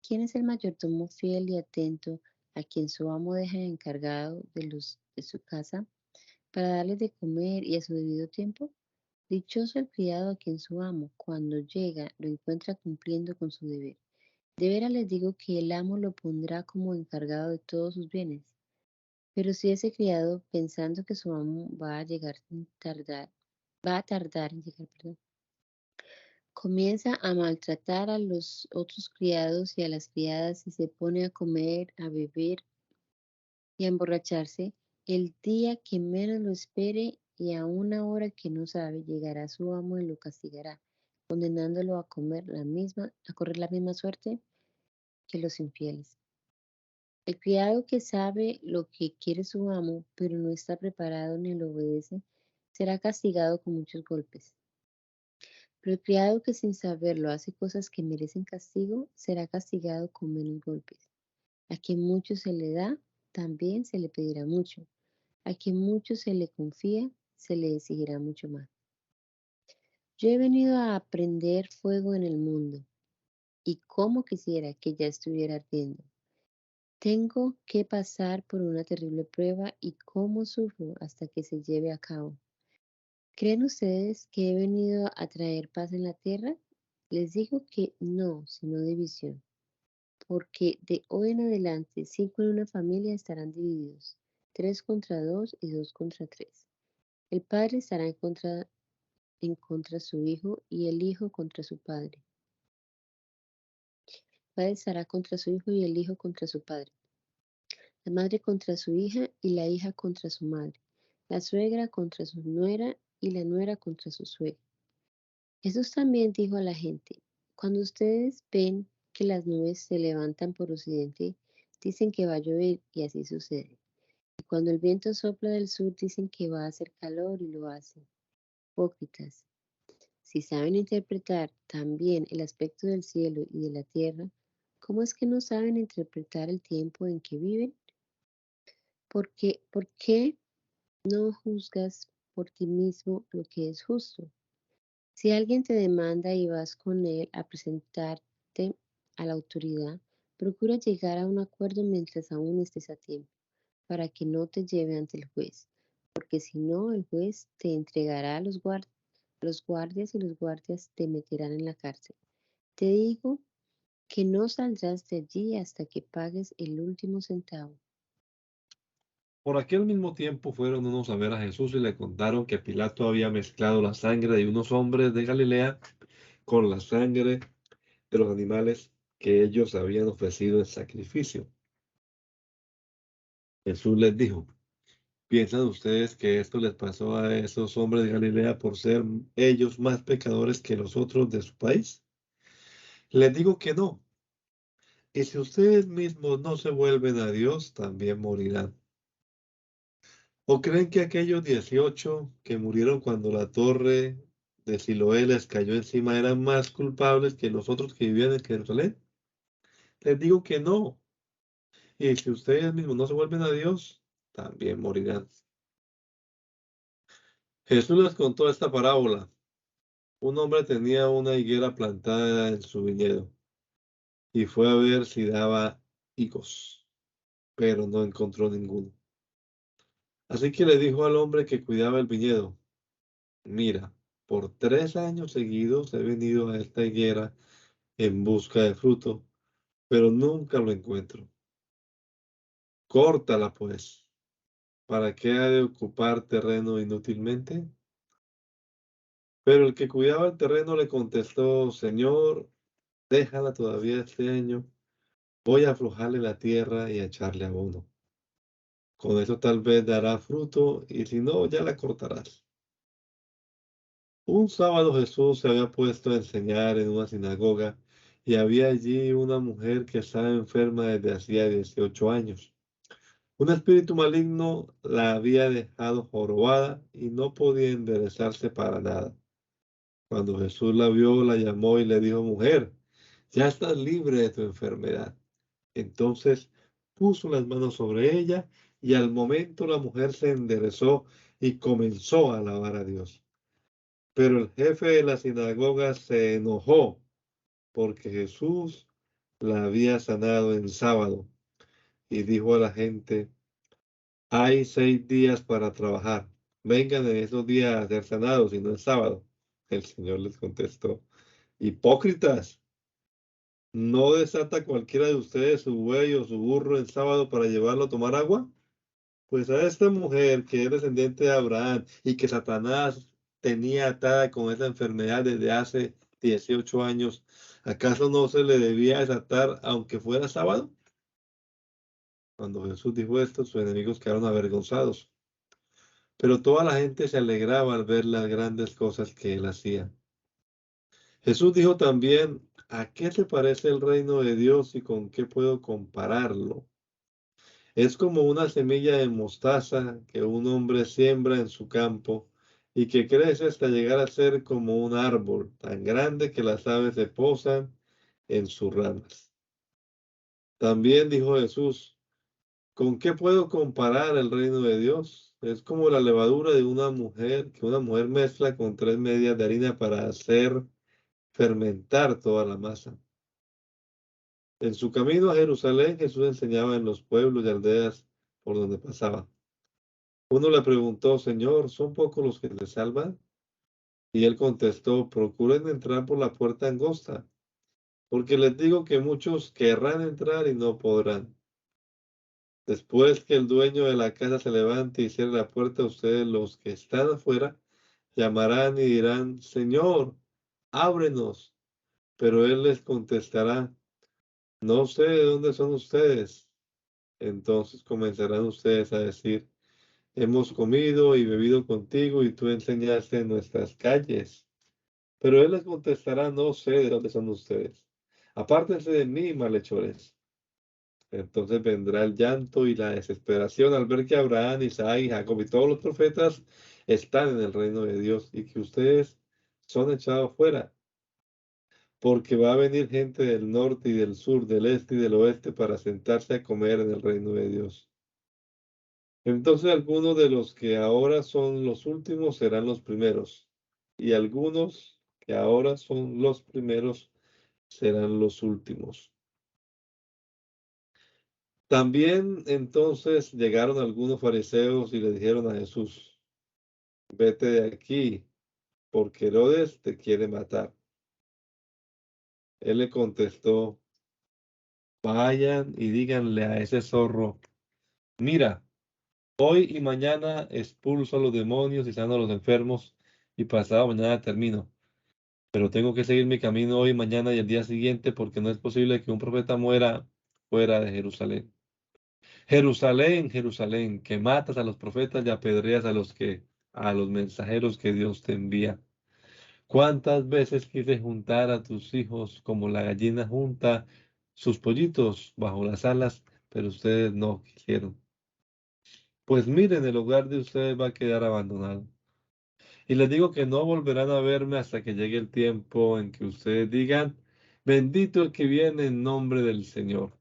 ¿quién es el mayordomo fiel y atento a quien su amo deja encargado de su casa para darles de comer y a su debido tiempo? Dichoso el criado a quien su amo, cuando llega, lo encuentra cumpliendo con su deber. De veras les digo que el amo lo pondrá como encargado de todos sus bienes. Pero si ese criado, pensando que su amo va a tardar en llegar, comienza a maltratar a los otros criados y a las criadas y se pone a comer, a beber y a emborracharse, el día que menos lo espere y a una hora que no sabe, llegará su amo y lo castigará, condenándolo a correr la misma suerte que los infieles. El criado que sabe lo que quiere su amo, pero no está preparado ni lo obedece, será castigado con muchos golpes. Pero el criado que sin saberlo hace cosas que merecen castigo, será castigado con menos golpes. A quien mucho se le da, también se le pedirá mucho. A quien mucho se le confía, se le exigirá mucho más. Yo he venido a prender fuego en el mundo, y cómo quisiera que ya estuviera ardiendo. Tengo que pasar por una terrible prueba y cómo sufro hasta que se lleve a cabo. ¿Creen ustedes que he venido a traer paz en la tierra? Les digo que no, sino división. Porque de hoy en adelante 5 en una familia estarán divididos, 3 contra 2 y 2 contra 3. El padre estará en contra su hijo y el hijo contra su padre. El padre estará contra su hijo y el hijo contra su padre. La madre contra su hija y la hija contra su madre. La suegra contra su nuera y la nuera contra su suegra. Jesús también dijo a la gente, cuando ustedes ven que las nubes se levantan por occidente, dicen que va a llover y así sucede. Y cuando el viento sopla del sur, dicen que va a hacer calor y lo hacen. Hipócritas, si saben interpretar también el aspecto del cielo y de la tierra, ¿cómo es que no saben interpretar el tiempo en que viven? ¿Por qué no juzgas por ti mismo lo que es justo? Si alguien te demanda y vas con él a presentarte a la autoridad, procura llegar a un acuerdo mientras aún estés a tiempo, para que no te lleve ante el juez, porque si no, el juez te entregará a los guardias y los guardias te meterán en la cárcel. Te digo que no saldrás de allí hasta que pagues el último centavo. Por aquel mismo tiempo fueron unos a ver a Jesús y le contaron que Pilato había mezclado la sangre de unos hombres de Galilea con la sangre de los animales que ellos habían ofrecido en sacrificio. Jesús les dijo: ¿Piensan ustedes que esto les pasó a esos hombres de Galilea por ser ellos más pecadores que los otros de su país? Les digo que no. Y si ustedes mismos no se vuelven a Dios, también morirán. ¿O creen que aquellos 18 que murieron cuando la torre de Siloé les cayó encima eran más culpables que los otros que vivían en Jerusalén? Les digo que no. Y si ustedes mismos no se vuelven a Dios, también morirán. Jesús les contó esta parábola. Un hombre tenía una higuera plantada en su viñedo y fue a ver si daba higos, pero no encontró ninguno. Así que le dijo al hombre que cuidaba el viñedo: Mira, por 3 años seguidos he venido a esta higuera en busca de fruto, pero nunca lo encuentro. Córtala, pues. ¿Para qué ha de ocupar terreno inútilmente? Pero el que cuidaba el terreno le contestó: Señor, déjala todavía este año. Voy a aflojarle la tierra y a echarle abono. Con eso tal vez dará fruto, y si no, ya la cortarás. Un sábado Jesús se había puesto a enseñar en una sinagoga, y había allí una mujer que estaba enferma desde hacía 18 años. Un espíritu maligno la había dejado jorobada y no podía enderezarse para nada. Cuando Jesús la vio, la llamó y le dijo: Mujer, ya estás libre de tu enfermedad. Entonces puso las manos sobre ella y al momento la mujer se enderezó y comenzó a alabar a Dios. Pero el jefe de la sinagoga se enojó porque Jesús la había sanado en sábado y dijo a la gente: Hay 6 días para trabajar. Vengan en esos días a ser sanados y no el sábado. El Señor les contestó: Hipócritas, ¿no desata cualquiera de ustedes su buey o su burro en sábado para llevarlo a tomar agua? Pues a esta mujer que es descendiente de Abraham y que Satanás tenía atada con esa enfermedad desde hace 18 años, ¿acaso no se le debía desatar aunque fuera sábado? Cuando Jesús dijo esto, sus enemigos quedaron avergonzados, pero toda la gente se alegraba al ver las grandes cosas que él hacía. Jesús dijo también: ¿A qué se parece el reino de Dios y con qué puedo compararlo? Es como una semilla de mostaza que un hombre siembra en su campo y que crece hasta llegar a ser como un árbol tan grande que las aves se posan en sus ramas. También dijo Jesús: ¿Con qué puedo comparar el reino de Dios? Es como la levadura de una mujer que una mujer mezcla con 3 medidas de harina para hacer fermentar toda la masa. En su camino a Jerusalén, Jesús enseñaba en los pueblos y aldeas por donde pasaba. Uno le preguntó: Señor, ¿son pocos los que se salvan? Y él contestó: Procuren entrar por la puerta angosta, porque les digo que muchos querrán entrar y no podrán. Después que el dueño de la casa se levante y cierre la puerta, ustedes, los que están afuera, llamarán y dirán: Señor, ábrenos. Pero él les contestará: No sé de dónde son ustedes. Entonces comenzarán ustedes a decir: Hemos comido y bebido contigo y tú enseñaste en nuestras calles. Pero él les contestará: No sé de dónde son ustedes. Apártense de mí, malhechores. Entonces vendrá el llanto y la desesperación al ver que Abraham, Isaac y Jacob y todos los profetas están en el reino de Dios y que ustedes son echados fuera. Porque va a venir gente del norte y del sur, del este y del oeste para sentarse a comer en el reino de Dios. Entonces algunos de los que ahora son los últimos serán los primeros, y algunos que ahora son los primeros serán los últimos. También entonces llegaron algunos fariseos y le dijeron a Jesús: Vete de aquí, porque Herodes te quiere matar. Él le contestó: Vayan y díganle a ese zorro: Mira, hoy y mañana expulso a los demonios y sano a los enfermos, y pasado mañana termino. Pero tengo que seguir mi camino hoy, mañana y el día siguiente, porque no es posible que un profeta muera fuera de Jerusalén. Jerusalén, Jerusalén, que matas a los profetas y apedreas a los mensajeros que Dios te envía. ¿Cuántas veces quise juntar a tus hijos como la gallina junta sus pollitos bajo las alas, pero ustedes no quisieron? Pues miren, el hogar de ustedes va a quedar abandonado. Y les digo que no volverán a verme hasta que llegue el tiempo en que ustedes digan, bendito el que viene en nombre del Señor.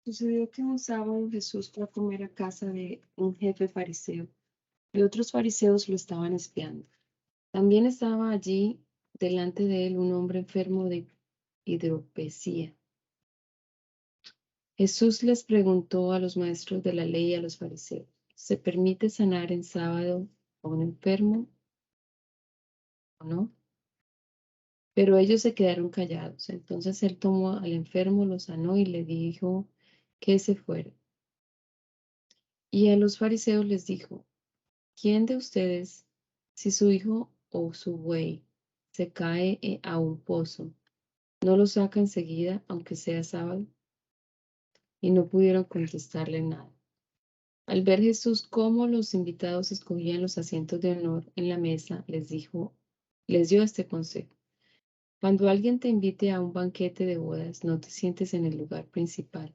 Sucedió que un sábado Jesús fue a comer a casa de un jefe fariseo y otros fariseos lo estaban espiando. También estaba allí delante de él un hombre enfermo de hidropesía. Jesús les preguntó a los maestros de la ley y a los fariseos, ¿se permite sanar en sábado a un enfermo o no? Pero ellos se quedaron callados. Entonces él tomó al enfermo, lo sanó y le dijo que se fuera. Y a los fariseos les dijo, ¿quién de ustedes, si su hijo o su buey se cae a un pozo, no lo saca enseguida, aunque sea sábado? Y no pudieron contestarle nada. Al ver Jesús cómo los invitados escogían los asientos de honor en la mesa, les dio este consejo. Cuando alguien te invite a un banquete de bodas, no te sientes en el lugar principal,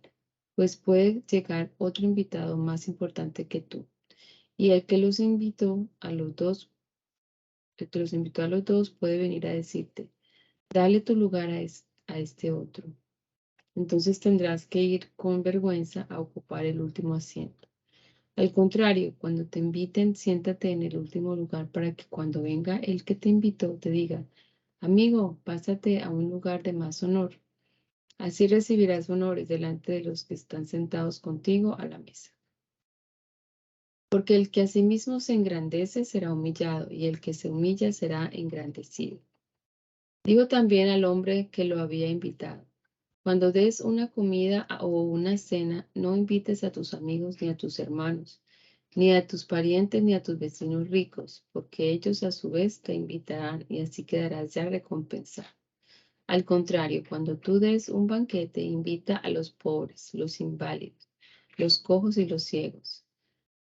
pues puede llegar otro invitado más importante que tú. Y el que los invitó a los dos puede venir a decirte, dale tu lugar a este otro. Entonces tendrás que ir con vergüenza a ocupar el último asiento. Al contrario, cuando te inviten, siéntate en el último lugar para que cuando venga el que te invitó te diga, amigo, pásate a un lugar de más honor. Así recibirás honores delante de los que están sentados contigo a la mesa. Porque el que a sí mismo se engrandece será humillado, y el que se humilla será engrandecido. Digo también al hombre que lo había invitado, cuando des una comida o una cena, no invites a tus amigos ni a tus hermanos, ni a tus parientes ni a tus vecinos ricos, porque ellos a su vez te invitarán y así quedarás ya recompensado. Al contrario, cuando tú des un banquete, invita a los pobres, los inválidos, los cojos y los ciegos,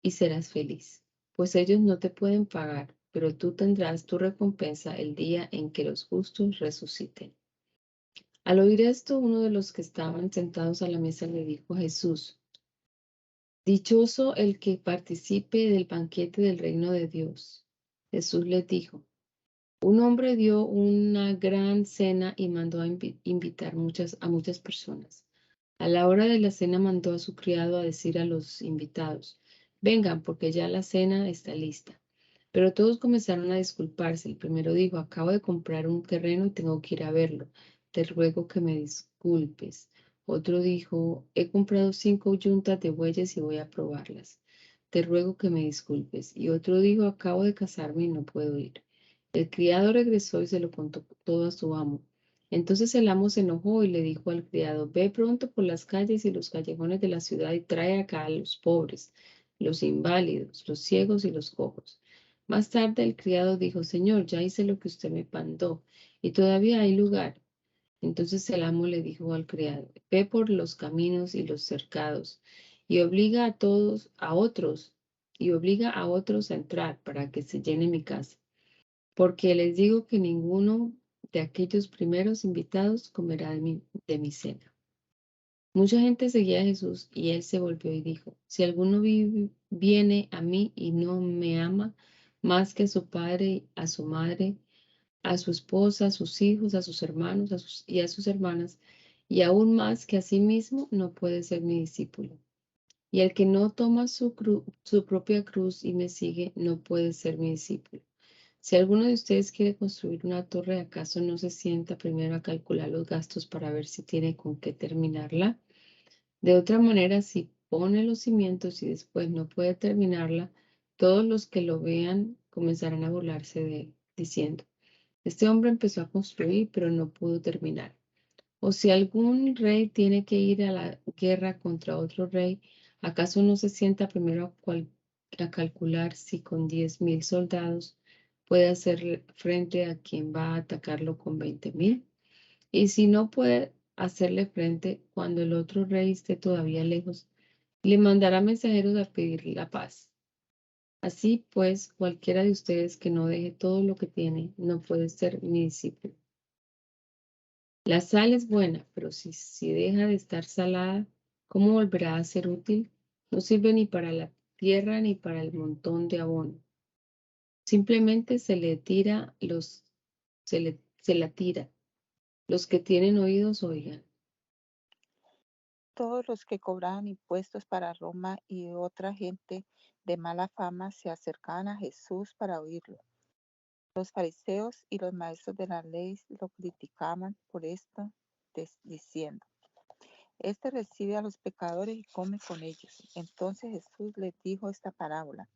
y serás feliz, pues ellos no te pueden pagar, pero tú tendrás tu recompensa el día en que los justos resuciten. Al oír esto, uno de los que estaban sentados a la mesa le dijo a Jesús, dichoso el que participe del banquete del reino de Dios. Jesús les dijo, un hombre dio una gran cena y mandó a invitar a muchas personas. A la hora de la cena mandó a su criado a decir a los invitados, vengan porque ya la cena está lista. Pero todos comenzaron a disculparse. El primero dijo, acabo de comprar un terreno y tengo que ir a verlo. Te ruego que me disculpes. Otro dijo, he comprado 5 yuntas de bueyes y voy a probarlas. Te ruego que me disculpes. Y otro dijo, acabo de casarme y no puedo ir. El criado regresó y se lo contó todo a su amo. Entonces el amo se enojó y le dijo al criado, ve pronto por las calles y los callejones de la ciudad y trae acá a los pobres, los inválidos, los ciegos y los cojos. Más tarde el criado dijo, Señor, ya hice lo que usted me mandó y todavía hay lugar. Entonces el amo le dijo al criado, ve por los caminos y los cercados y obliga a otros a entrar para que se llene mi casa. Porque les digo que ninguno de aquellos primeros invitados comerá de mi cena. Mucha gente seguía a Jesús y él se volvió y dijo, si alguno viene a mí y no me ama más que a su padre, a su madre, a su esposa, a sus hijos, a sus hermanos y a sus hermanas, y aún más que a sí mismo, no puede ser mi discípulo. Y el que no toma su propia cruz y me sigue, no puede ser mi discípulo. Si alguno de ustedes quiere construir una torre, ¿acaso no se sienta primero a calcular los gastos para ver si tiene con qué terminarla? De otra manera, si pone los cimientos y después no puede terminarla, todos los que lo vean comenzarán a burlarse de él, diciendo, este hombre empezó a construir, pero no pudo terminar. O si algún rey tiene que ir a la guerra contra otro rey, ¿acaso no se sienta primero a calcular si con 10,000 soldados puede hacer frente a quien va a atacarlo con 20,000? Y si no puede hacerle frente cuando el otro rey esté todavía lejos, Le mandará mensajeros a pedir la paz. Así pues, cualquiera de ustedes que no deje todo lo que tiene, no puede ser mi discípulo. La sal es buena, pero si deja de estar salada, ¿cómo volverá a ser útil? No sirve ni para la tierra ni para el montón de abono. Simplemente se la tira. Los que tienen oídos oigan. Todos los que cobraban impuestos para Roma y otra gente de mala fama se acercaban a Jesús para oírlo. Los fariseos y los maestros de la ley lo criticaban por esto, diciendo, este recibe a los pecadores y come con ellos. Entonces Jesús les dijo esta parábola.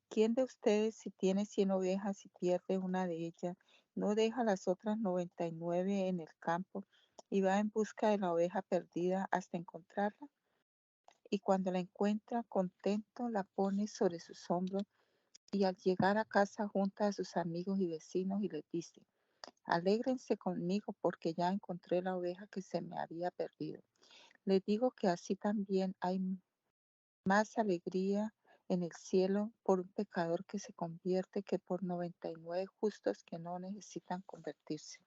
¿Quién de ustedes, si tiene 100 ovejas y pierde una de ellas, no deja las otras 99 en el campo y va en busca de la oveja perdida hasta encontrarla? Y cuando la encuentra, contento, la pone sobre sus hombros y al llegar a casa junta a sus amigos y vecinos y les dice, alégrense conmigo porque ya encontré la oveja que se me había perdido. Les digo que así también hay más alegría en el cielo por un pecador que se convierte que por 99 justos que no necesitan convertirse.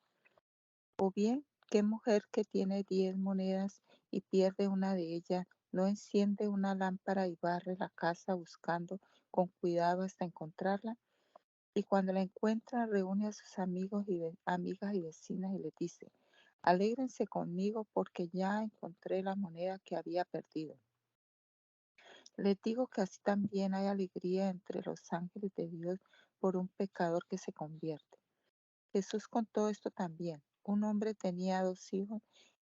O bien, ¿qué mujer que tiene 10 monedas y pierde una de ellas no enciende una lámpara y barre la casa buscando con cuidado hasta encontrarla? Y cuando la encuentra, reúne a sus amigos y amigas y vecinas y les dice, alégrense conmigo porque ya encontré la moneda que había perdido. Les digo que así también hay alegría entre los ángeles de Dios por un pecador que se convierte. Jesús contó esto también. Un hombre tenía 2 hijos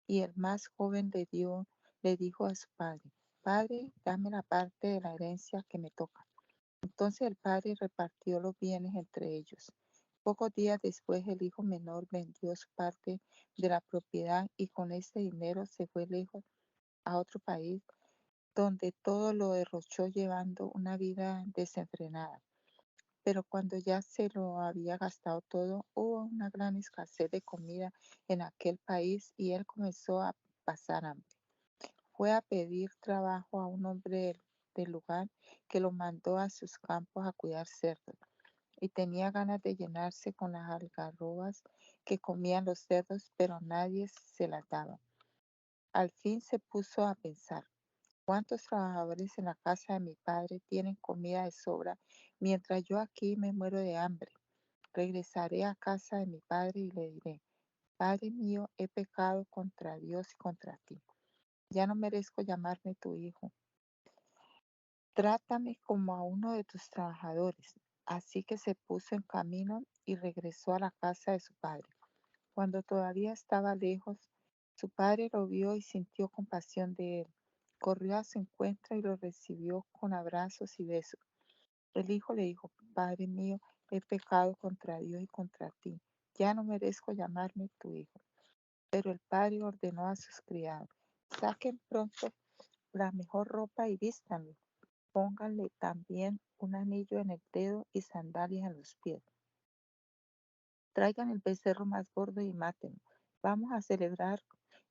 y el más joven le dijo a su padre, Padre, dame la parte de la herencia que me toca. Entonces el padre repartió los bienes entre ellos. Pocos días después el hijo menor vendió su parte de la propiedad y con ese dinero se fue lejos a otro país donde todo lo derrochó llevando una vida desenfrenada. Pero cuando ya se lo había gastado todo, hubo una gran escasez de comida en aquel país y él comenzó a pasar hambre. Fue a pedir trabajo a un hombre del lugar que lo mandó a sus campos a cuidar cerdos y tenía ganas de llenarse con las algarrobas que comían los cerdos, pero nadie se las daba. Al fin se puso a pensar, ¿cuántos trabajadores en la casa de mi padre tienen comida de sobra mientras yo aquí me muero de hambre? Regresaré a casa de mi padre y le diré, Padre mío, he pecado contra Dios y contra ti. Ya no merezco llamarme tu hijo. Trátame como a uno de tus trabajadores. Así que se puso en camino y regresó a la casa de su padre. Cuando todavía estaba lejos, su padre lo vio y sintió compasión de él. Corrió a su encuentro y lo recibió con abrazos y besos. El hijo le dijo, Padre mío, he pecado contra Dios y contra ti. Ya no merezco llamarme tu hijo. Pero el padre ordenó a sus criados, saquen pronto la mejor ropa y vístanlo. Pónganle también un anillo en el dedo y sandalias en los pies. Traigan el becerro más gordo y mátenlo. Vamos a celebrar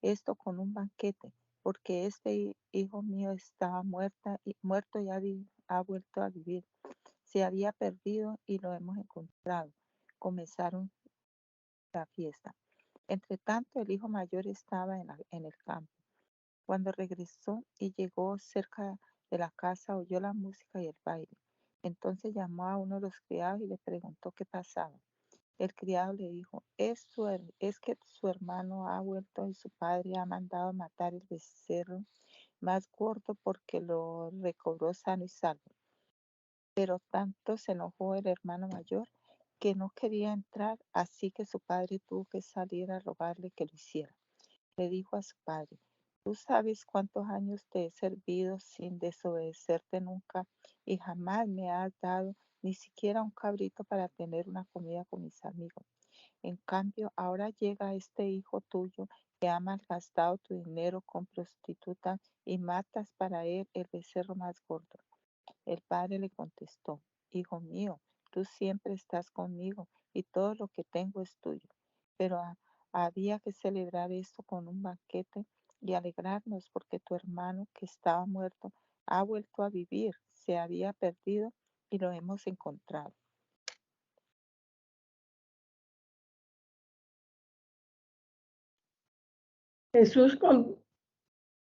esto con un banquete, porque este hijo mío estaba muerto y ha vuelto a vivir. Se había perdido y lo hemos encontrado. Comenzaron la fiesta. Entre tanto, el hijo mayor estaba en el campo. Cuando regresó y llegó cerca de la casa, oyó la música y el baile. Entonces llamó a uno de los criados y le preguntó qué pasaba. El criado le dijo, es que su hermano ha vuelto y su padre ha mandado matar el becerro más gordo porque lo recobró sano y salvo. Pero tanto se enojó el hermano mayor que no quería entrar, así que su padre tuvo que salir a rogarle que lo hiciera. Le dijo a su padre, tú sabes cuántos años te he servido sin desobedecerte nunca y jamás me has dado ni siquiera un cabrito para tener una comida con mis amigos. En cambio, ahora llega este hijo tuyo que ha malgastado tu dinero con prostitutas y matas para él el becerro más gordo. El padre le contestó, Hijo mío, tú siempre estás conmigo y todo lo que tengo es tuyo. Pero había que celebrar esto con un banquete y alegrarnos porque tu hermano que estaba muerto ha vuelto a vivir, se había perdido y lo hemos encontrado. Jesús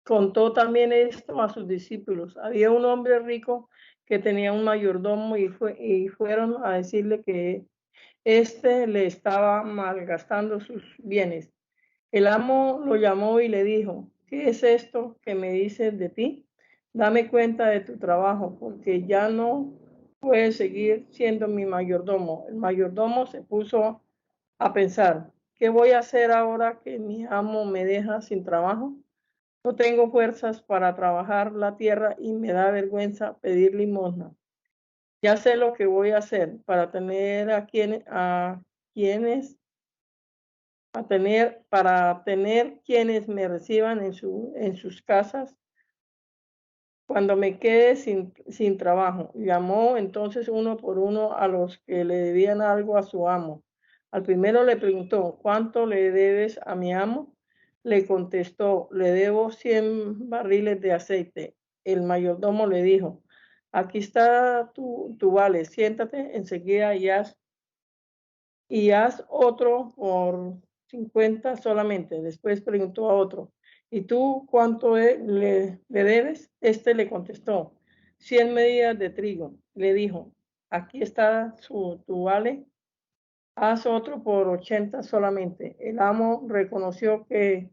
contó también esto a sus discípulos. Había un hombre rico que tenía un mayordomo y fueron a decirle que éste le estaba malgastando sus bienes. El amo lo llamó y le dijo: ¿qué es esto que me dices de ti? Dame cuenta de tu trabajo, porque ya no puedes seguir siendo mi mayordomo. El mayordomo se puso a pensar: ¿qué voy a hacer ahora que mi amo me deja sin trabajo? No tengo fuerzas para trabajar la tierra y me da vergüenza pedir limosna. Ya sé lo que voy a hacer para tener para tener quienes me reciban en sus casas cuando me quede sin trabajo. Llamó entonces uno por uno a los que le debían algo a su amo. Al primero le preguntó: ¿cuánto le debes a mi amo? Le contestó: le debo 100 barriles de aceite. El mayordomo le dijo: aquí está tu vale, siéntate enseguida y haz otro por 50 solamente. Después preguntó a otro: ¿y tú cuánto le debes? Este le contestó: 100 medidas de trigo. Le dijo: aquí está tu vale, haz otro por 80 solamente. El amo reconoció que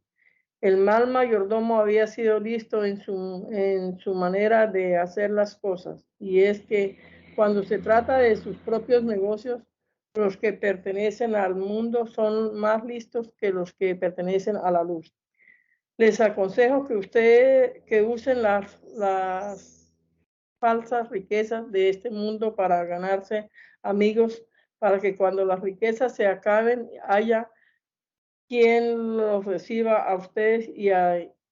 el mal mayordomo había sido listo en su manera de hacer las cosas, y es que cuando se trata de sus propios negocios, los que pertenecen al mundo son más listos que los que pertenecen a la luz. Les aconsejo que usen las falsas riquezas de este mundo para ganarse amigos, para que cuando las riquezas se acaben haya quien los reciba a ustedes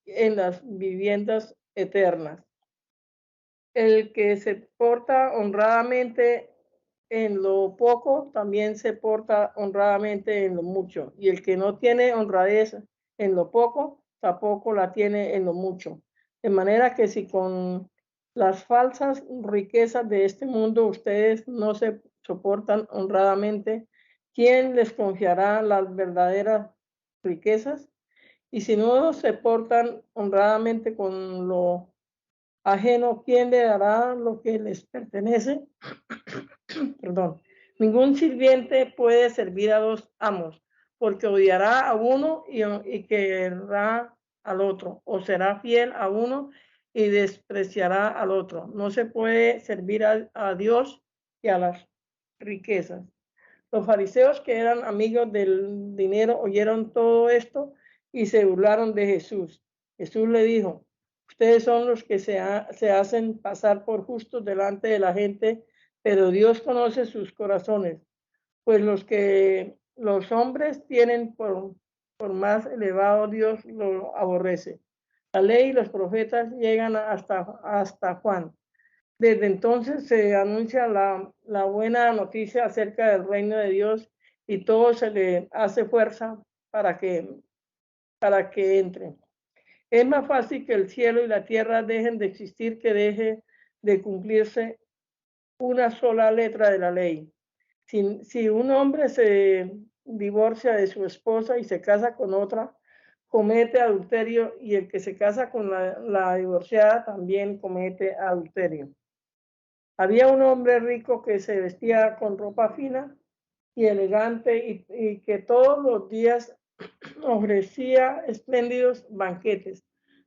en las viviendas eternas. El que se porta honradamente en lo poco, también se porta honradamente en lo mucho. Y el que no tiene honradez en lo poco, tampoco la tiene en lo mucho. De manera que si con las falsas riquezas de este mundo ustedes no se soportan honradamente, ¿quién les confiará las verdaderas riquezas? Y si no se portan honradamente con lo ajeno, ¿quién le dará lo que les pertenece? Perdón. Ningún sirviente puede servir a dos amos, porque odiará a uno y querrá al otro, o será fiel a uno y despreciará al otro. No se puede servir a Dios y a las riquezas. Los fariseos, que eran amigos del dinero, oyeron todo esto y se burlaron de Jesús. Jesús le dijo: ustedes son los que se hacen pasar por justos delante de la gente, pero Dios conoce sus corazones, pues los hombres tienen por más elevado, Dios lo aborrece. La ley y los profetas llegan hasta Juan. Desde entonces se anuncia la buena noticia acerca del reino de Dios, y todo se le hace fuerza para que entre. Es más fácil que el cielo y la tierra dejen de existir que deje de cumplirse una sola letra de la ley. Si un hombre se divorcia de su esposa y se casa con otra, comete adulterio, y el que se casa con la divorciada también comete adulterio. Había un hombre rico que se vestía con ropa fina y elegante y que todos los días ofrecía espléndidos banquetes.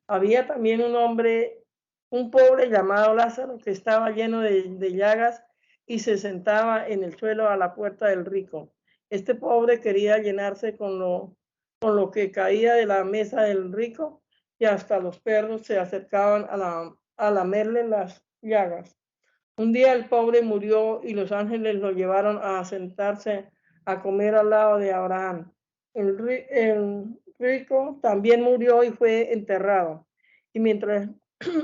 Había también un pobre llamado Lázaro, que estaba lleno de llagas y se sentaba en el suelo a la puerta del rico. Este pobre quería llenarse con lo que caía de la mesa del rico, y hasta los perros se acercaban a lamerle las llagas. Un día el pobre murió y los ángeles lo llevaron a sentarse a comer al lado de Abraham. El rico también murió y fue enterrado. Y mientras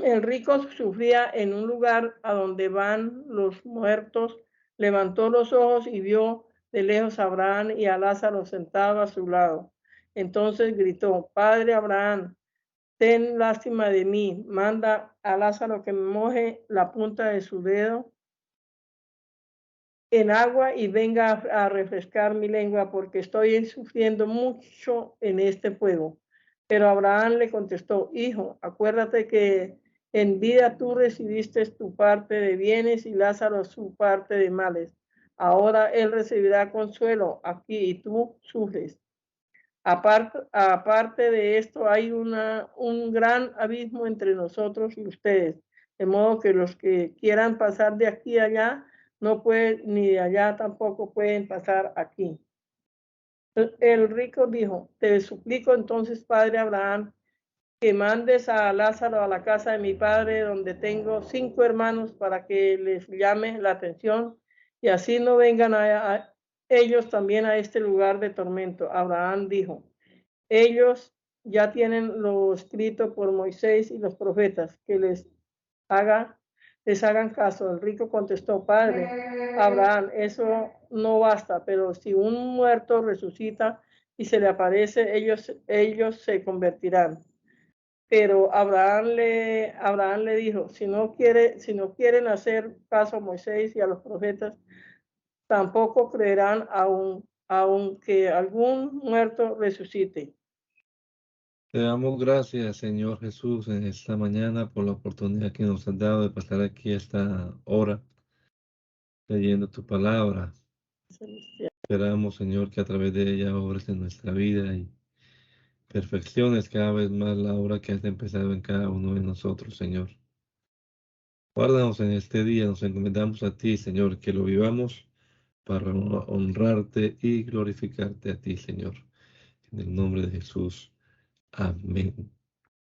el rico sufría en un lugar a donde van los muertos, levantó los ojos y vio de lejos a Abraham y a Lázaro sentado a su lado. Entonces gritó: Padre Abraham, ten lástima de mí, manda a Lázaro que me moje la punta de su dedo en agua y venga a refrescar mi lengua, porque estoy sufriendo mucho en este fuego. Pero Abraham le contestó, hijo, acuérdate que en vida tú recibiste tu parte de bienes y Lázaro su parte de males. Ahora él recibirá consuelo aquí y tú sufres. Aparte de esto, hay un gran abismo entre nosotros y ustedes, de modo que los que quieran pasar de aquí a allá no pueden, ni de allá tampoco pueden pasar aquí. El rico dijo, te suplico entonces, padre Abraham, que mandes a Lázaro a la casa de mi padre, donde tengo 5 hermanos, para que les llame la atención y así no vengan a ellos también a este lugar de tormento. Abraham dijo, ellos ya tienen lo escrito por Moisés y los profetas, que les hagan caso. El rico contestó, padre Abraham, eso no basta, pero si un muerto resucita y se le aparece, ellos se convertirán. Pero Abraham le dijo, si no quieren hacer caso a Moisés y a los profetas, tampoco creerán aunque algún muerto resucite. Te damos gracias, Señor Jesús, en esta mañana por la oportunidad que nos has dado de pasar aquí esta hora leyendo tu palabra. Esperamos, Señor, que a través de ella obres en nuestra vida y perfecciones cada vez más la obra que has empezado en cada uno de nosotros, Señor. Guárdanos en este día, nos encomendamos a ti, Señor, que lo vivamos para honrarte y glorificarte a ti, Señor. En el nombre de Jesús. Amén.